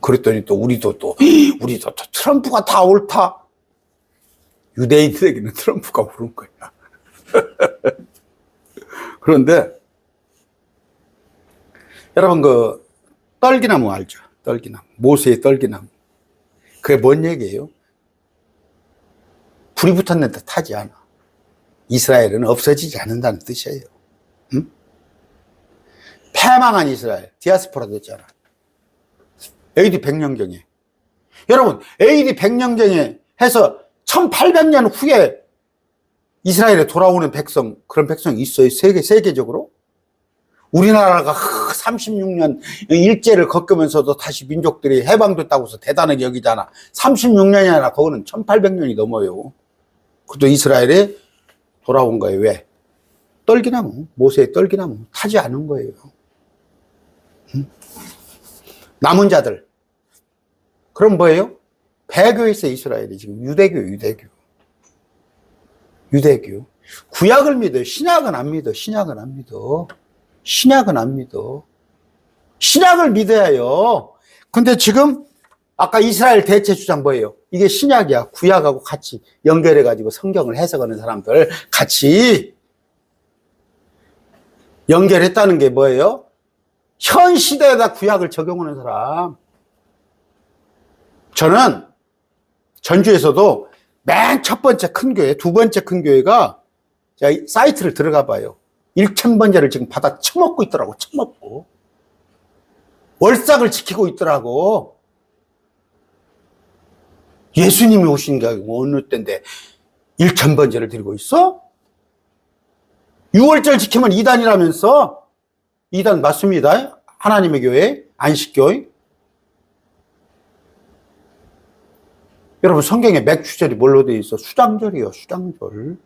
그랬더니 또 우리도 트럼프가 다 옳다. 유대인들에게는 트럼프가 옳은 거야. 그런데 여러분 그 떨기나무 알죠? 떨기나무. 모세의 떨기나무. 그게 뭔 얘기예요? 불이 붙었는데 타지 않아. 이스라엘은 없어지지 않는다는 뜻이에요. 응? 패망한 이스라엘, 디아스포라 됐잖아. AD 100년경에. 여러분, AD 100년경에 해서 1800년 후에 이스라엘에 돌아오는 백성, 그런 백성이 있어요. 세계적으로. 우리나라가 36년 일제를 겪으면서도 다시 민족들이 해방됐다고 해서 대단하게 여기잖아. 36년이 아니라 그거는 1800년이 넘어요. 그것도 이스라엘에 돌아온 거예요. 왜? 떨기나무, 모세의 떨기나무 타지 않은 거예요. 남은 자들. 그럼 뭐예요? 배교에 있어 이스라엘이 지금 유대교. 구약을 믿어요. 신약은 안 믿어. 신약은 안 믿어. 신약을 믿어야 해요. 근데 지금 아까 이스라엘 대체 주장 뭐예요? 이게 신약이야. 구약하고 같이 연결해가지고 성경을 해석하는 사람들 같이 연결했다는 게 뭐예요? 현 시대에다 구약을 적용하는 사람. 저는 전주에서도 맨 첫 번째 큰 교회, 두 번째 큰 교회가 제가 사이트를 들어가 봐요. 1000번째를 지금 받아 처먹고 있더라고, 처먹고. 월삭을 지키고 있더라고. 예수님이 오신 게 어느 때인데 1000번째를 드리고 있어? 6월절 지키면 이단이라면서? 이단 맞습니다. 하나님의 교회, 안식교회. 여러분 성경에 맥주절이 뭘로 되어 있어? 수장절이요, 수장절.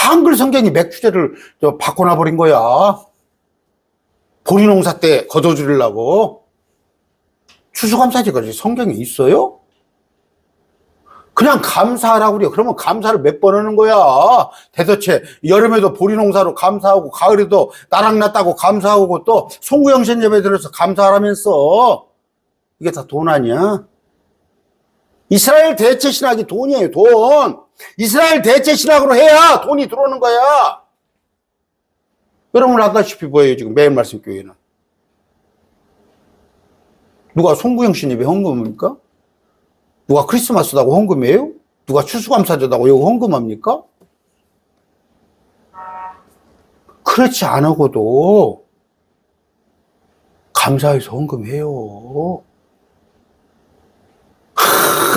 한글 성경이 맥주제를 바꿔놔버린 거야. 보리농사 때 거둬주려고. 추수감사제가 성경에 있어요? 그냥 감사하라고 그래요. 그러면 감사를 몇 번 하는 거야? 대도체 여름에도 보리농사로 감사하고 가을에도 나락 났다고 감사하고 또 송구영신 예배 들어서 감사하라면서. 이게 다 돈 아니야? 이스라엘 대체 신학이 돈이에요. 돈. 이스라엘 대체 신학으로 해야 돈이 들어오는 거야. 여러분 알다시피 뭐예요 지금 매일 말씀 교회는? 누가 송구영신 예배 헌금합니까? 누가 크리스마스다고 헌금해요? 누가 추수감사제다고 이거 헌금합니까? 그렇지 않아도 감사해서 헌금해요.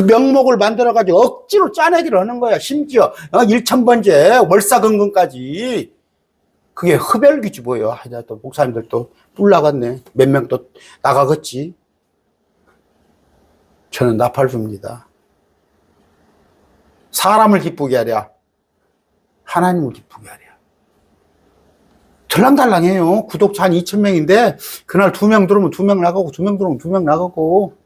명목을 만들어가지고 억지로 짜내기를 하는 거야. 심지어 1,000번째 월사근근까지. 그게 흡혈귀지 뭐예요. 하자 또 목사님들 또 뿔 나갔네. 몇 명 또 나가겠지. 저는 나팔줍니다. 사람을 기쁘게 하랴, 하나님을 기쁘게 하랴. 들랑달랑해요. 구독자 한 2,000명인데 그날 2명 들어오면 2명 나가고 2명 들어오면 2명 나가고.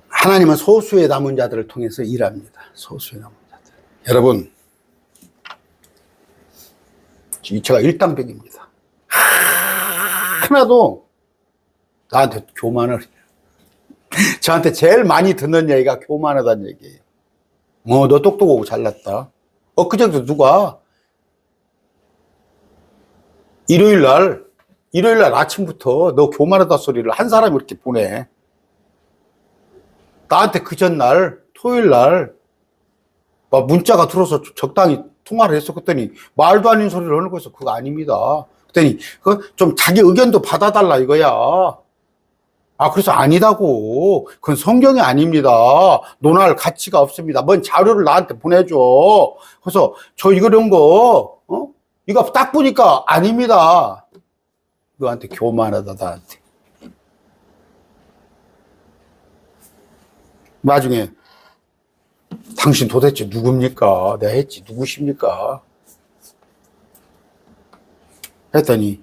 하나님은 소수의 남은 자들을 통해서 일합니다. 소수의 남은 자들. 여러분, 제가 일당백입니다. 하나도 나한테 교만을 해요. 저한테 제일 많이 듣는 얘기가 교만하다는 얘기예요. 너 똑똑하고 잘났다. 엊그제도 누가 일요일날 아침부터 너 교만하다 소리를 한 사람이 이렇게 보내. 나한테 그 전날 토요일날 문자가 들어서 적당히 통화를 했어. 그랬더니 말도 아닌 소리를 하는 거였어. 그거 아닙니다. 그랬더니 좀 자기 의견도 받아달라 이거야. 그래서 아니다고. 그건 성경이 아닙니다. 논할 가치가 없습니다. 뭔 자료를 나한테 보내줘. 그래서 저 이런 거 이거 딱 보니까 아닙니다. 너한테 교만하다 나한테. 나중에 당신 도대체 누굽니까? 내가 했지. 누구십니까? 했더니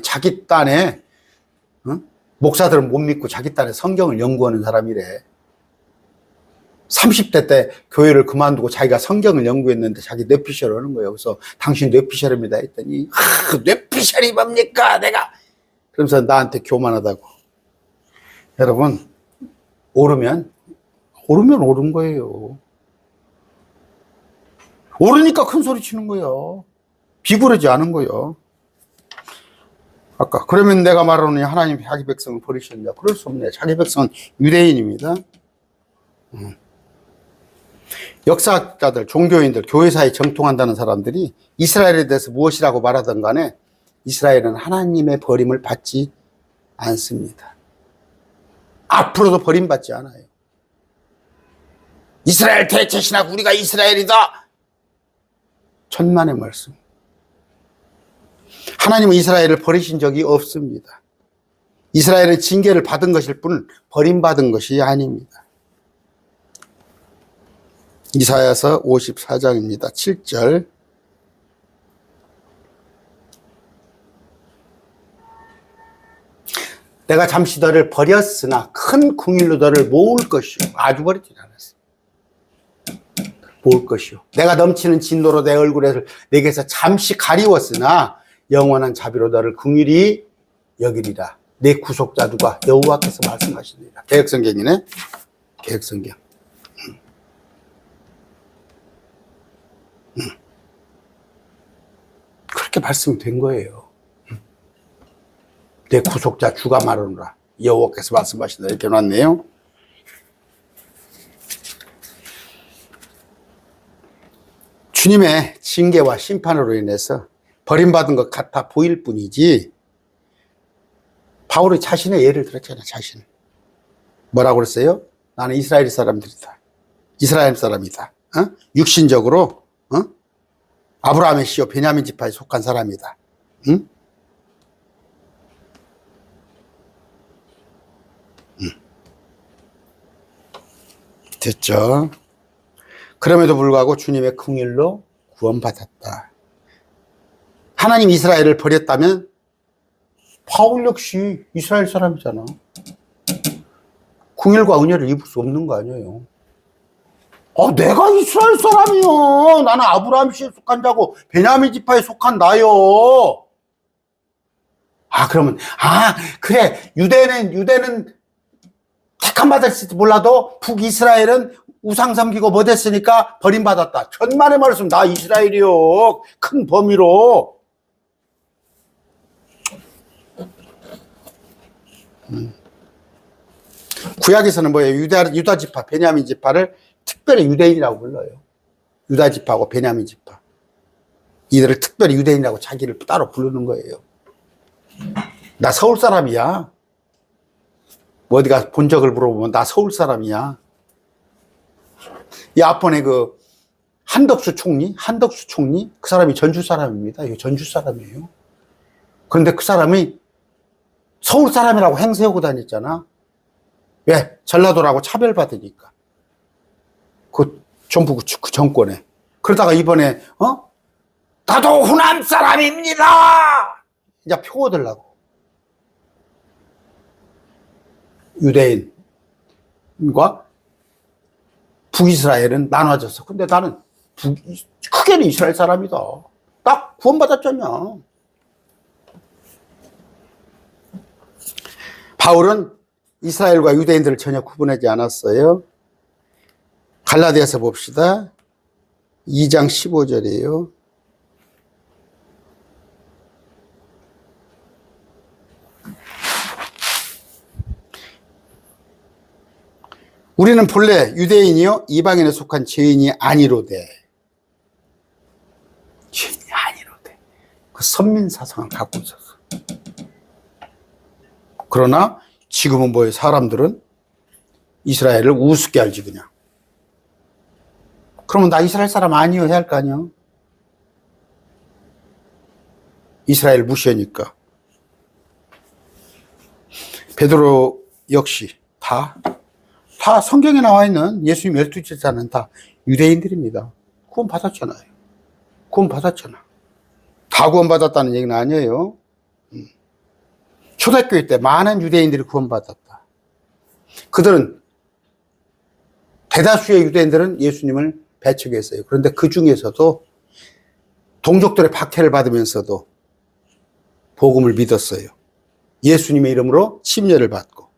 자기 딴에 목사들은 못 믿고 자기 딴에 성경을 연구하는 사람이래. 30대 때 교회를 그만두고 자기가 성경을 연구했는데 자기 뇌피셜을 하는 거예요. 그래서 당신 뇌피셜입니다 했더니 뇌피셜이 뭡니까 내가. 그러면서 나한테 교만하다고. 여러분, 오르면 옳은 거예요. 오르니까 큰 소리 치는 거예요. 비굴하지 않은 거예요. 아까 그러면 내가 말하는 하나님 자기 백성을 버리셨냐? 그럴 수 없네. 자기 백성은 유대인입니다. 역사학자들, 종교인들, 교회사에 정통한다는 사람들이 이스라엘에 대해서 무엇이라고 말하든 간에 이스라엘은 하나님의 버림을 받지 않습니다. 앞으로도 버림받지 않아요. 이스라엘 대체신학 우리가 이스라엘이다. 천만의 말씀. 하나님은 이스라엘을 버리신 적이 없습니다. 이스라엘은 징계를 받은 것일 뿐 버림받은 것이 아닙니다. 이사야서 54장입니다. 7절. 내가 잠시 너를 버렸으나 큰 궁일로 너를 모을 것이요. 아주 버리지 않았어. 모을 것이요. 내가 넘치는 진노로 내 얼굴을 내게서 잠시 가리웠으나 영원한 자비로 너를 긍휼히 여기리라. 내 구속자 누가? 여호와께서 말씀하시니라. 개역성경이네. 개역성경. 그렇게 말씀이 된 거예요. 내 구속자 주가 말하노라. 여호와께서 말씀하시다. 이렇게 놨네요. 주님의 징계와 심판으로 인해서 버림받은 것 같아 보일 뿐이지, 바울이 자신의 예를 들었잖아요. 자신. 뭐라고 그랬어요? 나는 이스라엘 사람들이다. 이스라엘 사람이다. 육신적으로 아브라함의 씨요 베냐민 지파에 속한 사람이다. 응? 됐죠? 그럼에도 불구하고 주님의 긍휼로 구원받았다. 하나님 이스라엘을 버렸다면 바울 역시 이스라엘 사람이잖아. 긍휼과 은혜를 입을 수 없는 거 아니에요. 내가 이스라엘 사람이요. 나는 아브라함 씨에 속한 자고 베냐민 지파에 속한 나요. 그러면 그래, 유대는 택함 받았을지 몰라도 북이스라엘은 우상 섬기고 뭐 됐으니까 버림받았다. 천만의 말씀, 나 이스라엘이요. 큰 범위로. 구약에서는 뭐예요? 유다 지파, 베냐민 지파를 특별히 유대인이라고 불러요. 유다 지파하고 베냐민 지파. 이들을 특별히 유대인이라고 자기를 따로 부르는 거예요. 나 서울 사람이야. 뭐 어디가 본 적을 물어보면 나 서울 사람이야. 이 앞번에 그 한덕수 총리 그 사람이 전주 사람입니다. 이거 전주 사람이에요. 그런데 그 사람이 서울 사람이라고 행세하고 다녔잖아. 왜? 전라도라고 차별받으니까. 그 정부 그 정권에. 그러다가 이번에 나도 호남 사람입니다. 이제 표 얻으려고. 유대인과 북이스라엘은 나눠졌어. 근데 나는 크게는 이스라엘 사람이다. 딱 구원받았잖냐. 바울은 이스라엘과 유대인들을 전혀 구분하지 않았어요. 갈라디아서 봅시다. 2장 15절이에요. 우리는 본래 유대인이요 이방인에 속한 죄인이 아니로되. 죄인이 아니로되. 그 선민사상을 갖고 있었어. 그러나 지금은 뭐예요? 사람들은 이스라엘을 우습게 알지 그냥. 그러면 나 이스라엘 사람 아니요 해야 할 거 아니야. 이스라엘 무시하니까. 베드로 역시 다 성경에 나와 있는 예수님 12제자는 다 유대인들입니다. 구원 받았잖아요. 구원 받았잖아. 다 구원 받았다는 얘기는 아니에요. 초대교회 때 많은 유대인들이 구원 받았다. 그들은 대다수의 유대인들은 예수님을 배척했어요. 그런데 그 중에서도 동족들의 박해를 받으면서도 복음을 믿었어요. 예수님의 이름으로 침례를 받고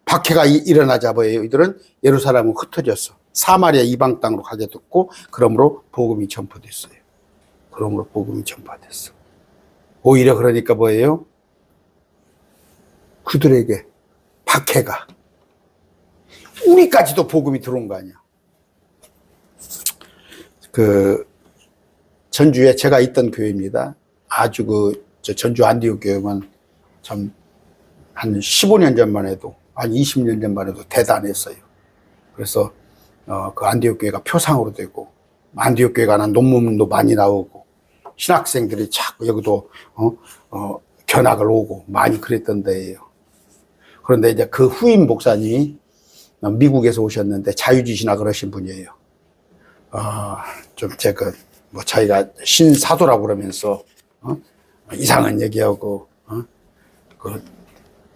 박해가 일어나자 뭐예요? 이들은 예루살렘으로 흩어졌어. 사마리아 이방 땅으로 가게 됐고 그러므로 복음이 전파됐어요. 그러므로 복음이 전파됐어. 오히려 그러니까 뭐예요? 그들에게 박해가 우리까지도 복음이 들어온 거 아니야. 그 전주에 제가 있던 교회입니다. 아주 전주 안디옥 교회만 참 한 15년 전만 해도 한 20년 전만 해도 대단했어요. 그래서 그 안디옥 교회가 표상으로 되고 안디옥 교회가 관한 논문도 많이 나오고 신학생들이 자꾸 여기도 견학을 오고 많이 그랬던 데예요. 그런데 이제 그 후임 목사님이 미국에서 오셨는데 자유주의 신학을 하신 분이에요. 좀 제가 뭐 자기가 신사도라고 그러면서 이상한 얘기하고 그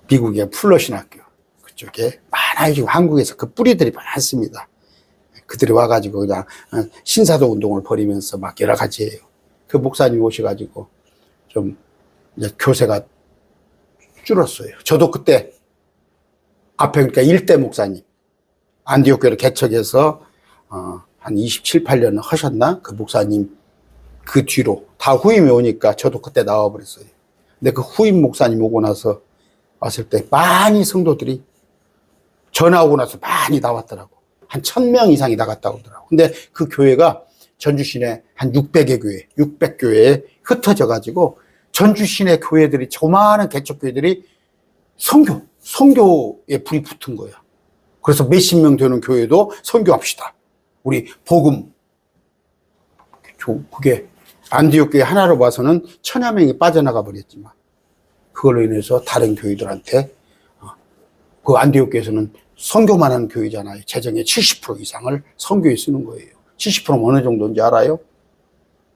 미국의 플러신학교 그쪽에 많아요. 지금 한국에서 그 뿌리들이 많습니다. 그들이 와가지고 그냥 신사도 운동을 벌이면서 막 여러 가지 해요. 그 목사님 오셔가지고 좀 이제 교세가 줄었어요. 저도 그때 앞에 그러니까 1대 목사님 안디옥 교회를 개척해서 한 27, 8년 하셨나? 그 목사님 그 뒤로 다 후임이 오니까 저도 그때 나와버렸어요. 근데 그 후임 목사님 오고 나서 왔을 때 많이 성도들이 전화 오고 나서 많이 나왔더라고. 한 1000명 이상이 나갔다고 하더라고. 근데 그 교회가 전주 시내 한 600개 교회, 600교회에 흩어져 가지고 전주 시내 교회들이 조그마한 개척교회들이 선교에 불이 붙은 거야. 그래서 몇십 명 되는 교회도 선교합시다. 우리 복음. 그게 안디옥 교회 하나로 봐서는 1000여 명이 빠져나가 버렸지만 그걸로 인해서 다른 교회들한테 그 안디옥 교회에서는 선교만 하는 교회잖아요. 재정의 70% 이상을 선교에 쓰는 거예요. 70%면 어느 정도인지 알아요?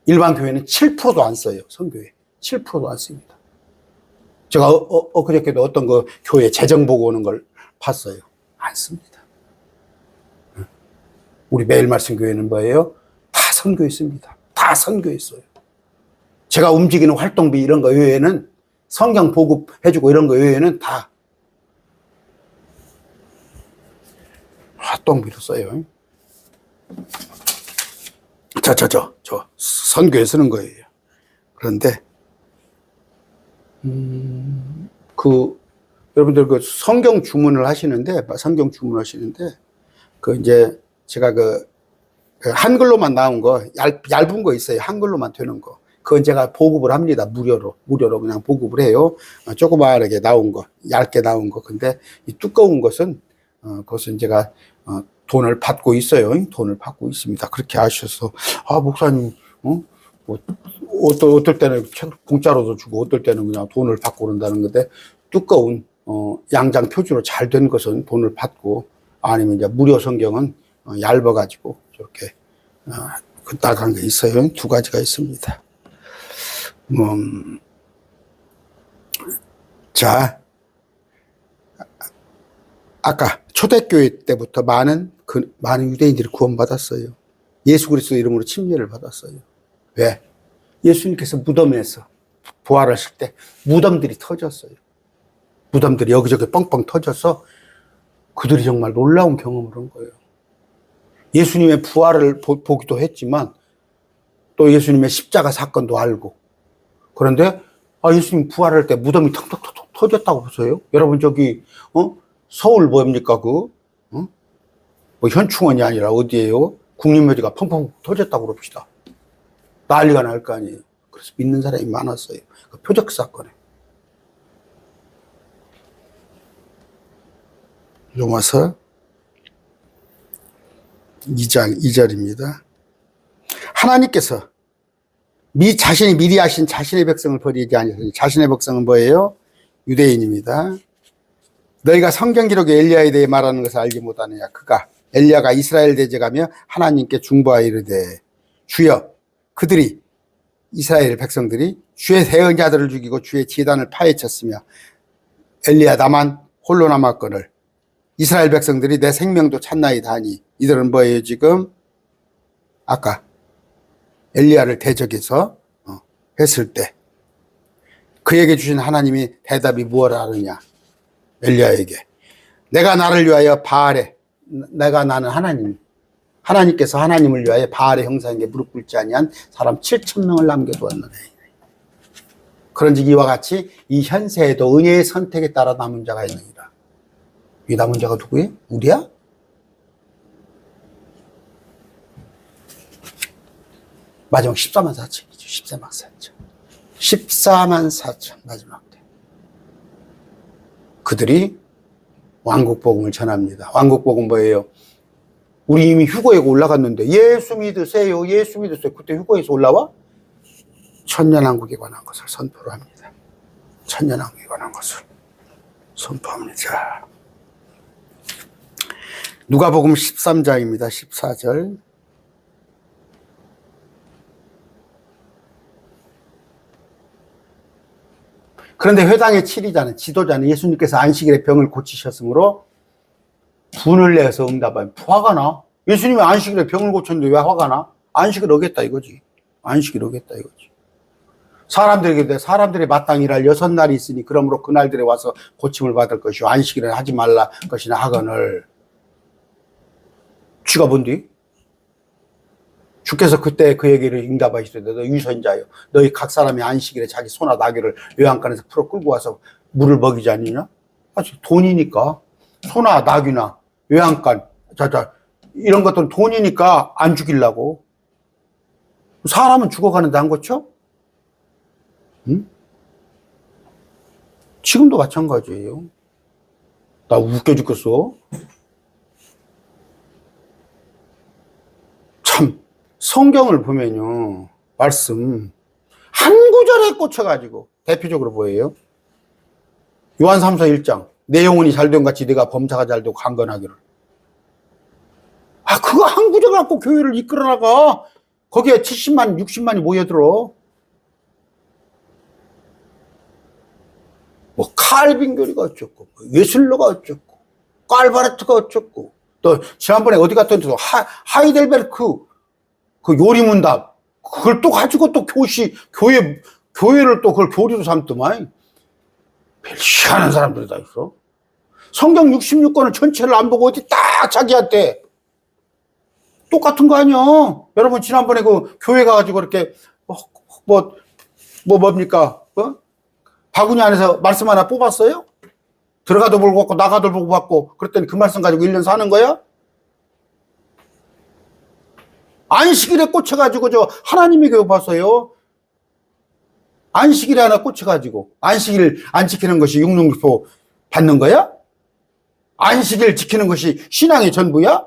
일반 교회는 7%도 안 써요. 선교에. 7%도 안 씁니다. 제가 엊그저께도 어떤 그 교회 재정 보고 오는 걸 봤어요. 안 씁니다. 우리 매일 말씀 교회는 뭐예요? 다 선교에 씁니다. 다 선교에 써요. 제가 움직이는 활동비 이런 거 외에는 성경 보급해주고 이런 거 외에는 다 활동비로 써요. 저 선교에 쓰는 거예요. 그런데 여러분들 그 성경 주문을 하시는데 그 이제 제가 그 한글로만 나온 거 얇은 거 있어요. 한글로만 되는 거. 그건 제가 보급을 합니다. 무료로 그냥 보급을 해요. 조그마하게 나온 거, 얇게 나온 거. 근데 이 두꺼운 것은 그것은 제가 돈을 받고 있어요. 돈을 받고 있습니다. 그렇게 하셔서 목사님 뭐 어떨 때는 공짜로도 주고 어떨 때는 그냥 돈을 받고 그런다는 건데, 두꺼운 양장 표지로 잘 된 것은 돈을 받고, 아니면 이제 무료 성경은 얇아가지고 이렇게 나간 게 있어요. 두 가지가 있습니다. 자, 아까 초대교회 때부터 많은 유대인들이 구원받았어요. 예수 그리스도 이름으로 침례를 받았어요. 왜? 예수님께서 무덤에서 부활하실 때 무덤들이 터졌어요. 무덤들이 여기저기 뻥뻥 터져서 그들이 정말 놀라운 경험을 한 거예요. 예수님의 부활을 보기도 했지만 또 예수님의 십자가 사건도 알고, 그런데 예수님 부활할 때 무덤이 텅텅텅 터졌다고 보세요. 여러분 저기 서울 뭡니까 뭐 현충원이 아니라 어디예요? 국립묘지가 펑펑 터졌다고 그럽시다. 난리가 날 거 아니에요. 그래서 믿는 사람이 많았어요. 그 표적 사건에. 로마서 2장 2절입니다. 하나님께서 자신이 미리 하신 자신의 백성을 버리지 아니하시니, 자신의 백성은 뭐예요? 유대인입니다. 너희가 성경 기록에 엘리야에 대해 말하는 것을 알지 못하느냐? 그가 엘리야가 이스라엘 대적하며 하나님께 중보하여 이르되, 주여, 그들이 이스라엘 백성들이 주의 대언자들을 죽이고 주의 제단을 파헤쳤으며 엘리야 나만 홀로 남았거늘 이스라엘 백성들이 내 생명도 찾나이다 하니, 이들은 뭐예요? 지금 아까 엘리야를 대적해서 했을 때 그에게 주신 하나님이 대답이 무엇을 하느냐? 엘리야에게 내가 나를 위하여 나는 하나님께서 하나님을 위하여 바알의 형상에게 무릎 꿇지 아니한 사람 7,000명을 남겨두었느니, 그런즉 이와 같이 이 현세에도 은혜의 선택에 따라 남은 자가 있느니라. 이 남은 자가 누구예요? 우리야? 마지막 14만 4천이죠. 14만 4천. 14만 4천 마지막 때. 그들이 왕국복음을 전합니다. 왕국복음 뭐예요? 우리 이미 휴거에가 올라갔는데 예수 믿으세요. 그때 휴거에서 올라와? 천년왕국에 관한 것을 선포를 합니다. 천년왕국에 관한 것을 선포합니다. 누가복음 13장입니다. 14절. 그런데 회당의 지도자는 예수님께서 안식일에 병을 고치셨으므로 분을 내서 응답하면 화가 나. 예수님이 안식일에 병을 고쳤는데 왜 화가 나? 안식을 어겼다 이거지. 사람들이 마땅히 일할 6날이 있으니 그러므로 그날들에 와서 고침을 받을 것이요 안식일에 하지 말라 것이나 하거늘. 쥐가 뭔디? 주께서 그때 그에게를 응답하시되 너 유선자요, 너희 각 사람이 안식일에 자기 소나 나귀를 요양간에서 풀어 끌고 와서 물을 먹이지 않느냐? 돈이니까 소나 나귀나 요양간 이런 것들은 돈이니까 안 죽이려고. 사람은 죽어가는데 안 고쳐? 응? 지금도 마찬가지예요. 나 웃겨 죽겠어. 참, 성경을 보면요, 말씀 한 구절에 꽂혀가지고 대표적으로 뭐예요? 요한 3서 1장 내 영혼이 잘된 같이 네가 범사가 잘되고 강건하기를. 아, 그거 한 구절 갖고 교회를 이끌어 나가. 거기에 70만, 60만이 모여들어. 뭐 칼빈 교리가 어쩌고, 뭐 웨슬러가 어쩌고, 깔바르트가 어쩌고, 또 지난번에 어디 갔더니 하이델베르크 그 요리문답 그걸 또 가지고 또 교회를 또 그걸 교리로 삼더만. 별 희한한 사람들이 다 있어. 성경 66권을 전체를 안 보고 어디 딱 자기한테 똑같은 거 아니야. 여러분 지난번에 그 교회 가가지고 이렇게 뭡니까? 바구니 안에서 말씀 하나 뽑았어요? 들어가도 보고 받고 나가도 보고 받고 그랬더니 그 말씀 가지고 1년 사는 거야? 안식일에 꽂혀가지고 저 하나님의 교회 봤어요. 안식일에 하나 꽂혀가지고 안식일 안 지키는 것이 육lum기표 받는 거야? 안식일 지키는 것이 신앙의 전부야?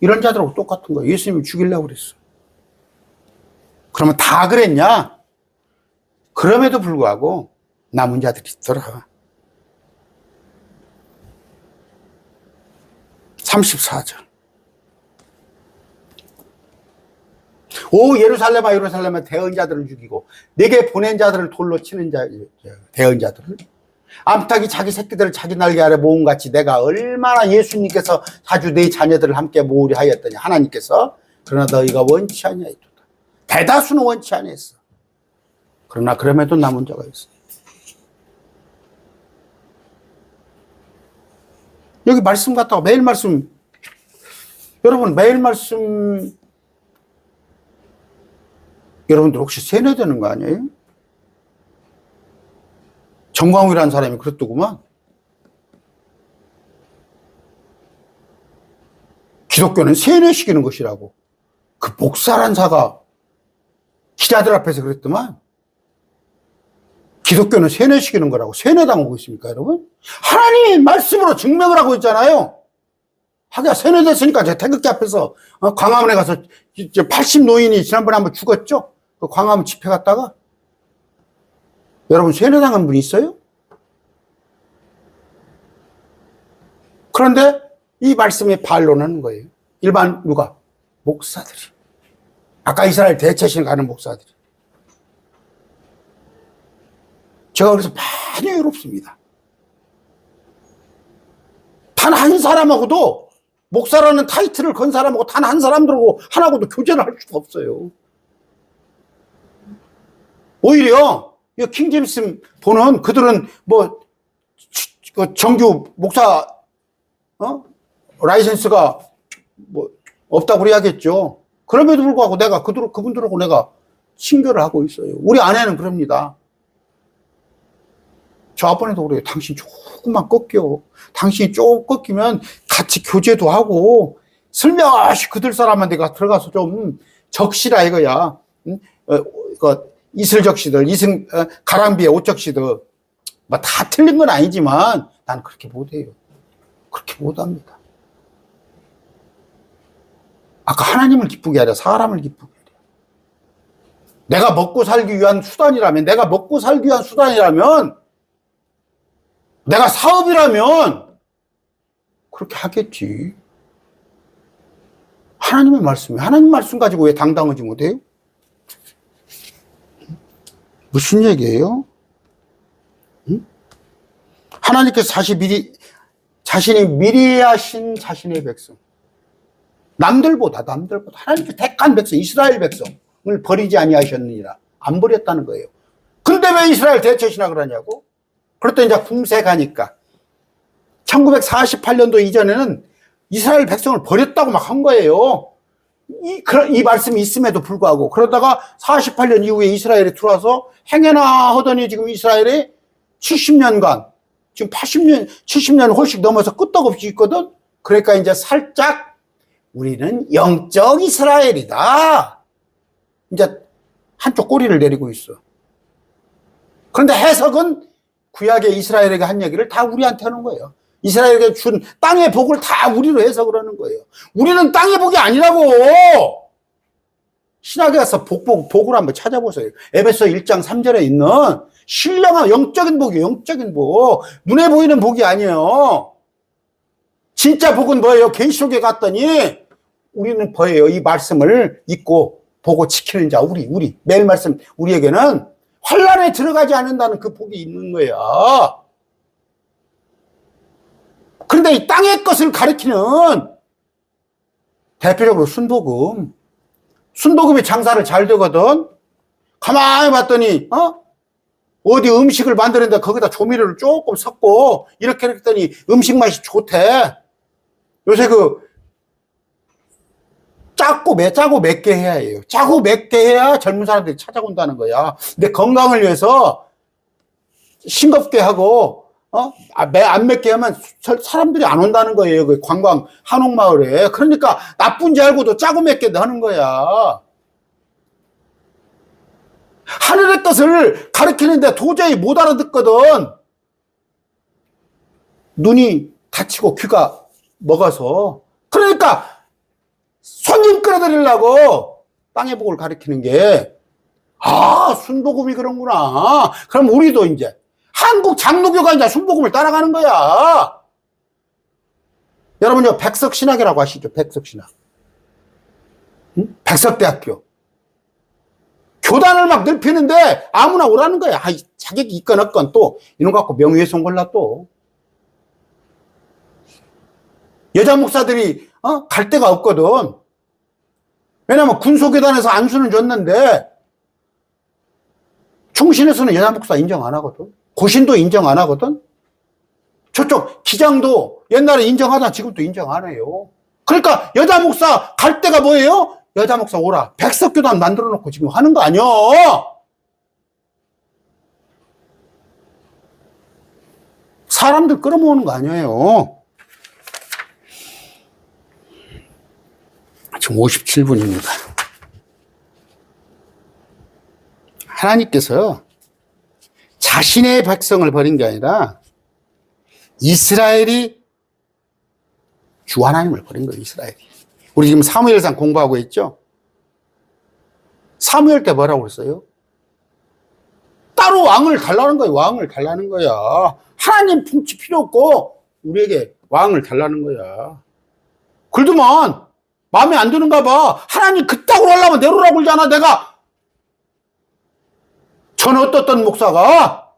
이런 자들하고 똑같은 거야. 예수님이 죽이려고 그랬어. 그러면 다 그랬냐? 그럼에도 불구하고 남은 자들이 있더라. 34절. 오 예루살렘아 예루살렘아 대언자들을 죽이고 내게 보낸 자들을 돌로 치는 대언자들을 암탉이 자기 새끼들을 자기 날개 아래 모음같이 내가 얼마나 예수님께서 자주 내 자녀들을 함께 모으려 하였더니 하나님께서 그러나 너희가 원치 아니하였도다. 대다수는 원치 아니했어. 그러나 그럼에도 남은 자가 있어. 여기 말씀 갖다가 매일 말씀, 여러분 매일 말씀 여러분들 혹시 세뇌되는 거 아니에요? 정광훈이라는 사람이 그랬더구만. 기독교는 세뇌시키는 것이라고. 그 목사란 사가 기자들 앞에서 그랬더만. 기독교는 세뇌시키는 거라고. 세뇌당하고 있습니까, 여러분? 하나님의 말씀으로 증명을 하고 있잖아요. 하기야 세뇌됐으니까 제 태극기 앞에서 광화문에 가서 80 노인이 지난번에 한번 죽었죠? 그 광화문 집회 갔다가. 여러분 세뇌당한 분이 있어요? 그런데 이 말씀에 반론하는 거예요. 일반 누가? 목사들이. 아까 이스라엘 대체신 가는 목사들이. 제가 그래서 많이 외롭습니다. 단 한 사람하고도 목사라는 타이틀을 건 사람하고 단 한 사람들하고 하나하고도 교제를 할 수가 없어요. 오히려 킹제임스 보는 그들은 뭐 정규 목사 라이센스가 뭐 없다고 그래야겠죠. 그럼에도 불구하고 내가 그분들하고 내가 친교를 하고 있어요. 우리 아내는 그럽니다. 저 아빠네도 그래요. 당신 조금만 꺾여. 당신이 조금 꺾이면 같이 교제도 하고 슬며시 그들 사람한테 들어가서 좀 적시라 이거야. 이슬적시들, 가랑비에 옷적시들. 뭐 다 틀린 건 아니지만 난 그렇게 못해요. 그렇게 못합니다. 아까 하나님을 기쁘게 하려 사람을 기쁘게 하려. 내가 먹고 살기 위한 수단이라면, 내가 사업이라면 그렇게 하겠지. 하나님의 말씀이 하나님 말씀 가지고 왜 당당하지 못해요? 무슨 얘기예요? 응? 하나님께서 자신이 미리 하신 자신의 백성, 남들보다 하나님께서 택한 백성, 이스라엘 백성을 버리지 아니하셨느니라. 안 버렸다는 거예요. 근데 왜 이스라엘 대체시나 그러냐고? 그랬더니 이제 궁세 가니까 1948년도 이전에는 이스라엘 백성을 버렸다고 막 한 거예요. 이 말씀이 있음에도 불구하고. 그러다가 48년 이후에 이스라엘에 들어와서 행해나 하더니 지금 이스라엘에 70년간, 지금 70년 훨씬 넘어서 끄떡없이 있거든. 그러니까 이제 살짝 우리는 영적 이스라엘이다. 이제 한쪽 꼬리를 내리고 있어. 그런데 해석은 구약의 이스라엘에게 한 얘기를 다 우리한테 하는 거예요. 이스라엘에게 준 땅의 복을 다 우리로 해석을 하는 거예요. 우리는 땅의 복이 아니라고. 신약에 가서 복을 한번 찾아보세요. 에베소 1장 3절에 있는 신령한 영적인 복이에요. 영적인 복. 눈에 보이는 복이 아니에요. 진짜 복은 뭐예요? 계시록에 갔더니 우리는 뭐예요? 이 말씀을 읽고 보고 지키는 자, 우리 매일 말씀 우리에게는 환란에 들어가지 않는다는 그 복이 있는 거야. 그런데 이 땅의 것을 가리키는 대표적으로 순복음이 장사를 잘 되거든. 가만히 봤더니 어디 음식을 만드는데 거기다 조미료를 조금 섞고 이렇게 했더니 음식 맛이 좋대. 요새 짜고 맵게 해야 해요. 짜고 맵게 해야 젊은 사람들이 찾아온다는 거야. 근데 건강을 위해서 싱겁게 하고 안 맵게 하면 사람들이 안 온다는 거예요. 그 관광 한옥마을에. 그러니까 나쁜지 알고도 짜고 맵게 하는 거야. 하늘의 뜻을 가르치는데 도저히 못 알아듣거든. 눈이 다치고 귀가 먹어서. 그러니까 손님 끌어들이려고 땅의 복을 가르치는 게, 순복음이 그런구나. 그럼 우리도 이제 한국 장로교가 이제 순복음을 따라가는 거야. 여러분, 백석신학이라고 아시죠? 백석신학. 응? 백석대학교. 교단을 막 넓히는데 아무나 오라는 거야. 자격이 있건 없건 또 이런 거 갖고 명예훼손 걸라 또. 여자 목사들이 갈 데가 없거든. 왜냐면 군소교단에서 안수는 줬는데 충신에서는 여자 목사 인정 안 하거든. 고신도 인정 안 하거든. 저쪽 기장도 옛날에 인정하다 지금도 인정 안 해요. 그러니까 여자 목사 갈 데가 뭐예요? 여자 목사 오라. 백석교단 만들어 놓고 지금 하는 거 아니야. 사람들 끌어모으는 거 아니에요. 지금 57분입니다. 하나님께서 자신의 백성을 버린 게 아니라 이스라엘이 주 하나님을 버린 거예요. 이스라엘이. 우리 지금 사무엘상 공부하고 있죠? 사무엘 때 뭐라고 그랬어요? 따로 왕을 달라는 거예요. 왕을 달라는 거야. 하나님 통치 필요 없고 우리에게 왕을 달라는 거야. 그러더만 마음에 안 드는가 봐. 하나님 그따구로 하려면 내로라고 그러잖아. 내가 전 어떻던 목사가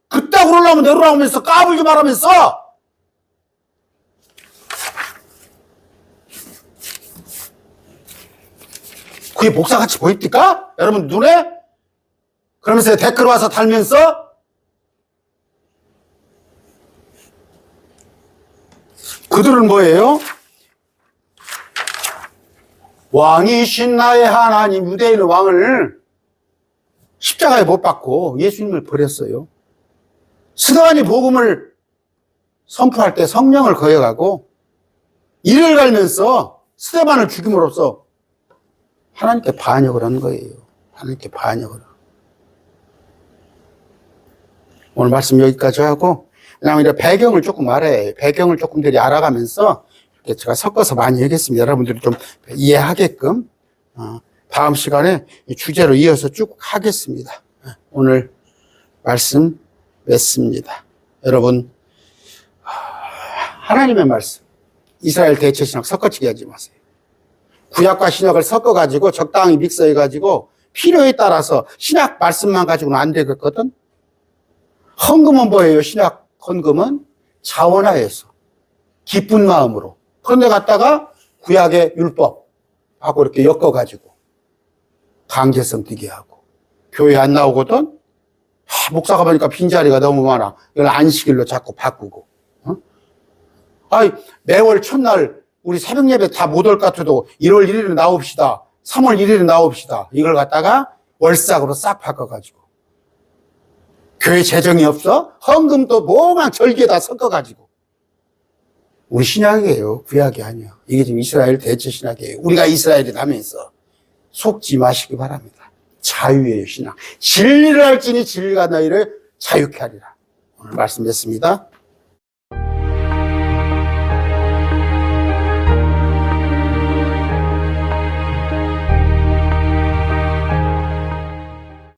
그따구로 하려면 내로라고 하면서 까불지 말하면서 그게 목사같이 보입니까? 여러분 눈에? 그러면서 댓글 와서 달면서 그들은 뭐예요? 왕이신 나의 하나님, 유대인의 왕을 십자가에 못 박고 예수님을 버렸어요. 스데반이 복음을 선포할 때 성령을 거역하고 이를 갈면서 스데반을 죽임으로써 하나님께 반역을 한 거예요. 하나님께 반역을. 오늘 말씀 여기까지 하고, 그다음에 이제 배경을 조금 알아야 해요. 배경을 조금들이 알아가면서 이렇게 제가 섞어서 많이 하겠습니다. 여러분들이 좀 이해하게끔 다음 시간에 주제로 이어서 쭉 하겠습니다. 오늘 말씀 맺습니다. 여러분, 하나님의 말씀, 이스라엘 대체 신학 섞어치기 하지 마세요. 구약과 신약을 섞어가지고 적당히 믹서해가지고 필요에 따라서 신약 말씀만 가지고는 안 되겠거든. 헌금은 뭐예요? 신약 헌금은 자원하여서 기쁜 마음으로. 그런데 갖다가 구약의 율법하고 이렇게 엮어가지고 강제성 띠게 하고 교회 안 나오거든. 목사가 보니까 빈자리가 너무 많아. 이걸 안식일로 자꾸 바꾸고. 매월 첫날 우리 새벽 예배 다 못 올 것 같아도 1월 1일에 나옵시다. 3월 1일에 나옵시다. 이걸 갖다가 월삭으로 싹 바꿔가지고. 교회 재정이 없어? 헌금도 뭐만 절기에 다 섞어가지고. 우리 신약이에요. 구약이 아니야. 이게 지금 이스라엘 대체 신약이에요. 우리가 이스라엘이라면서 속지 마시기 바랍니다. 자유예요, 신약. 진리를 알지니 진리가 너희를 자유케 하리라. 오늘 말씀드렸습니다.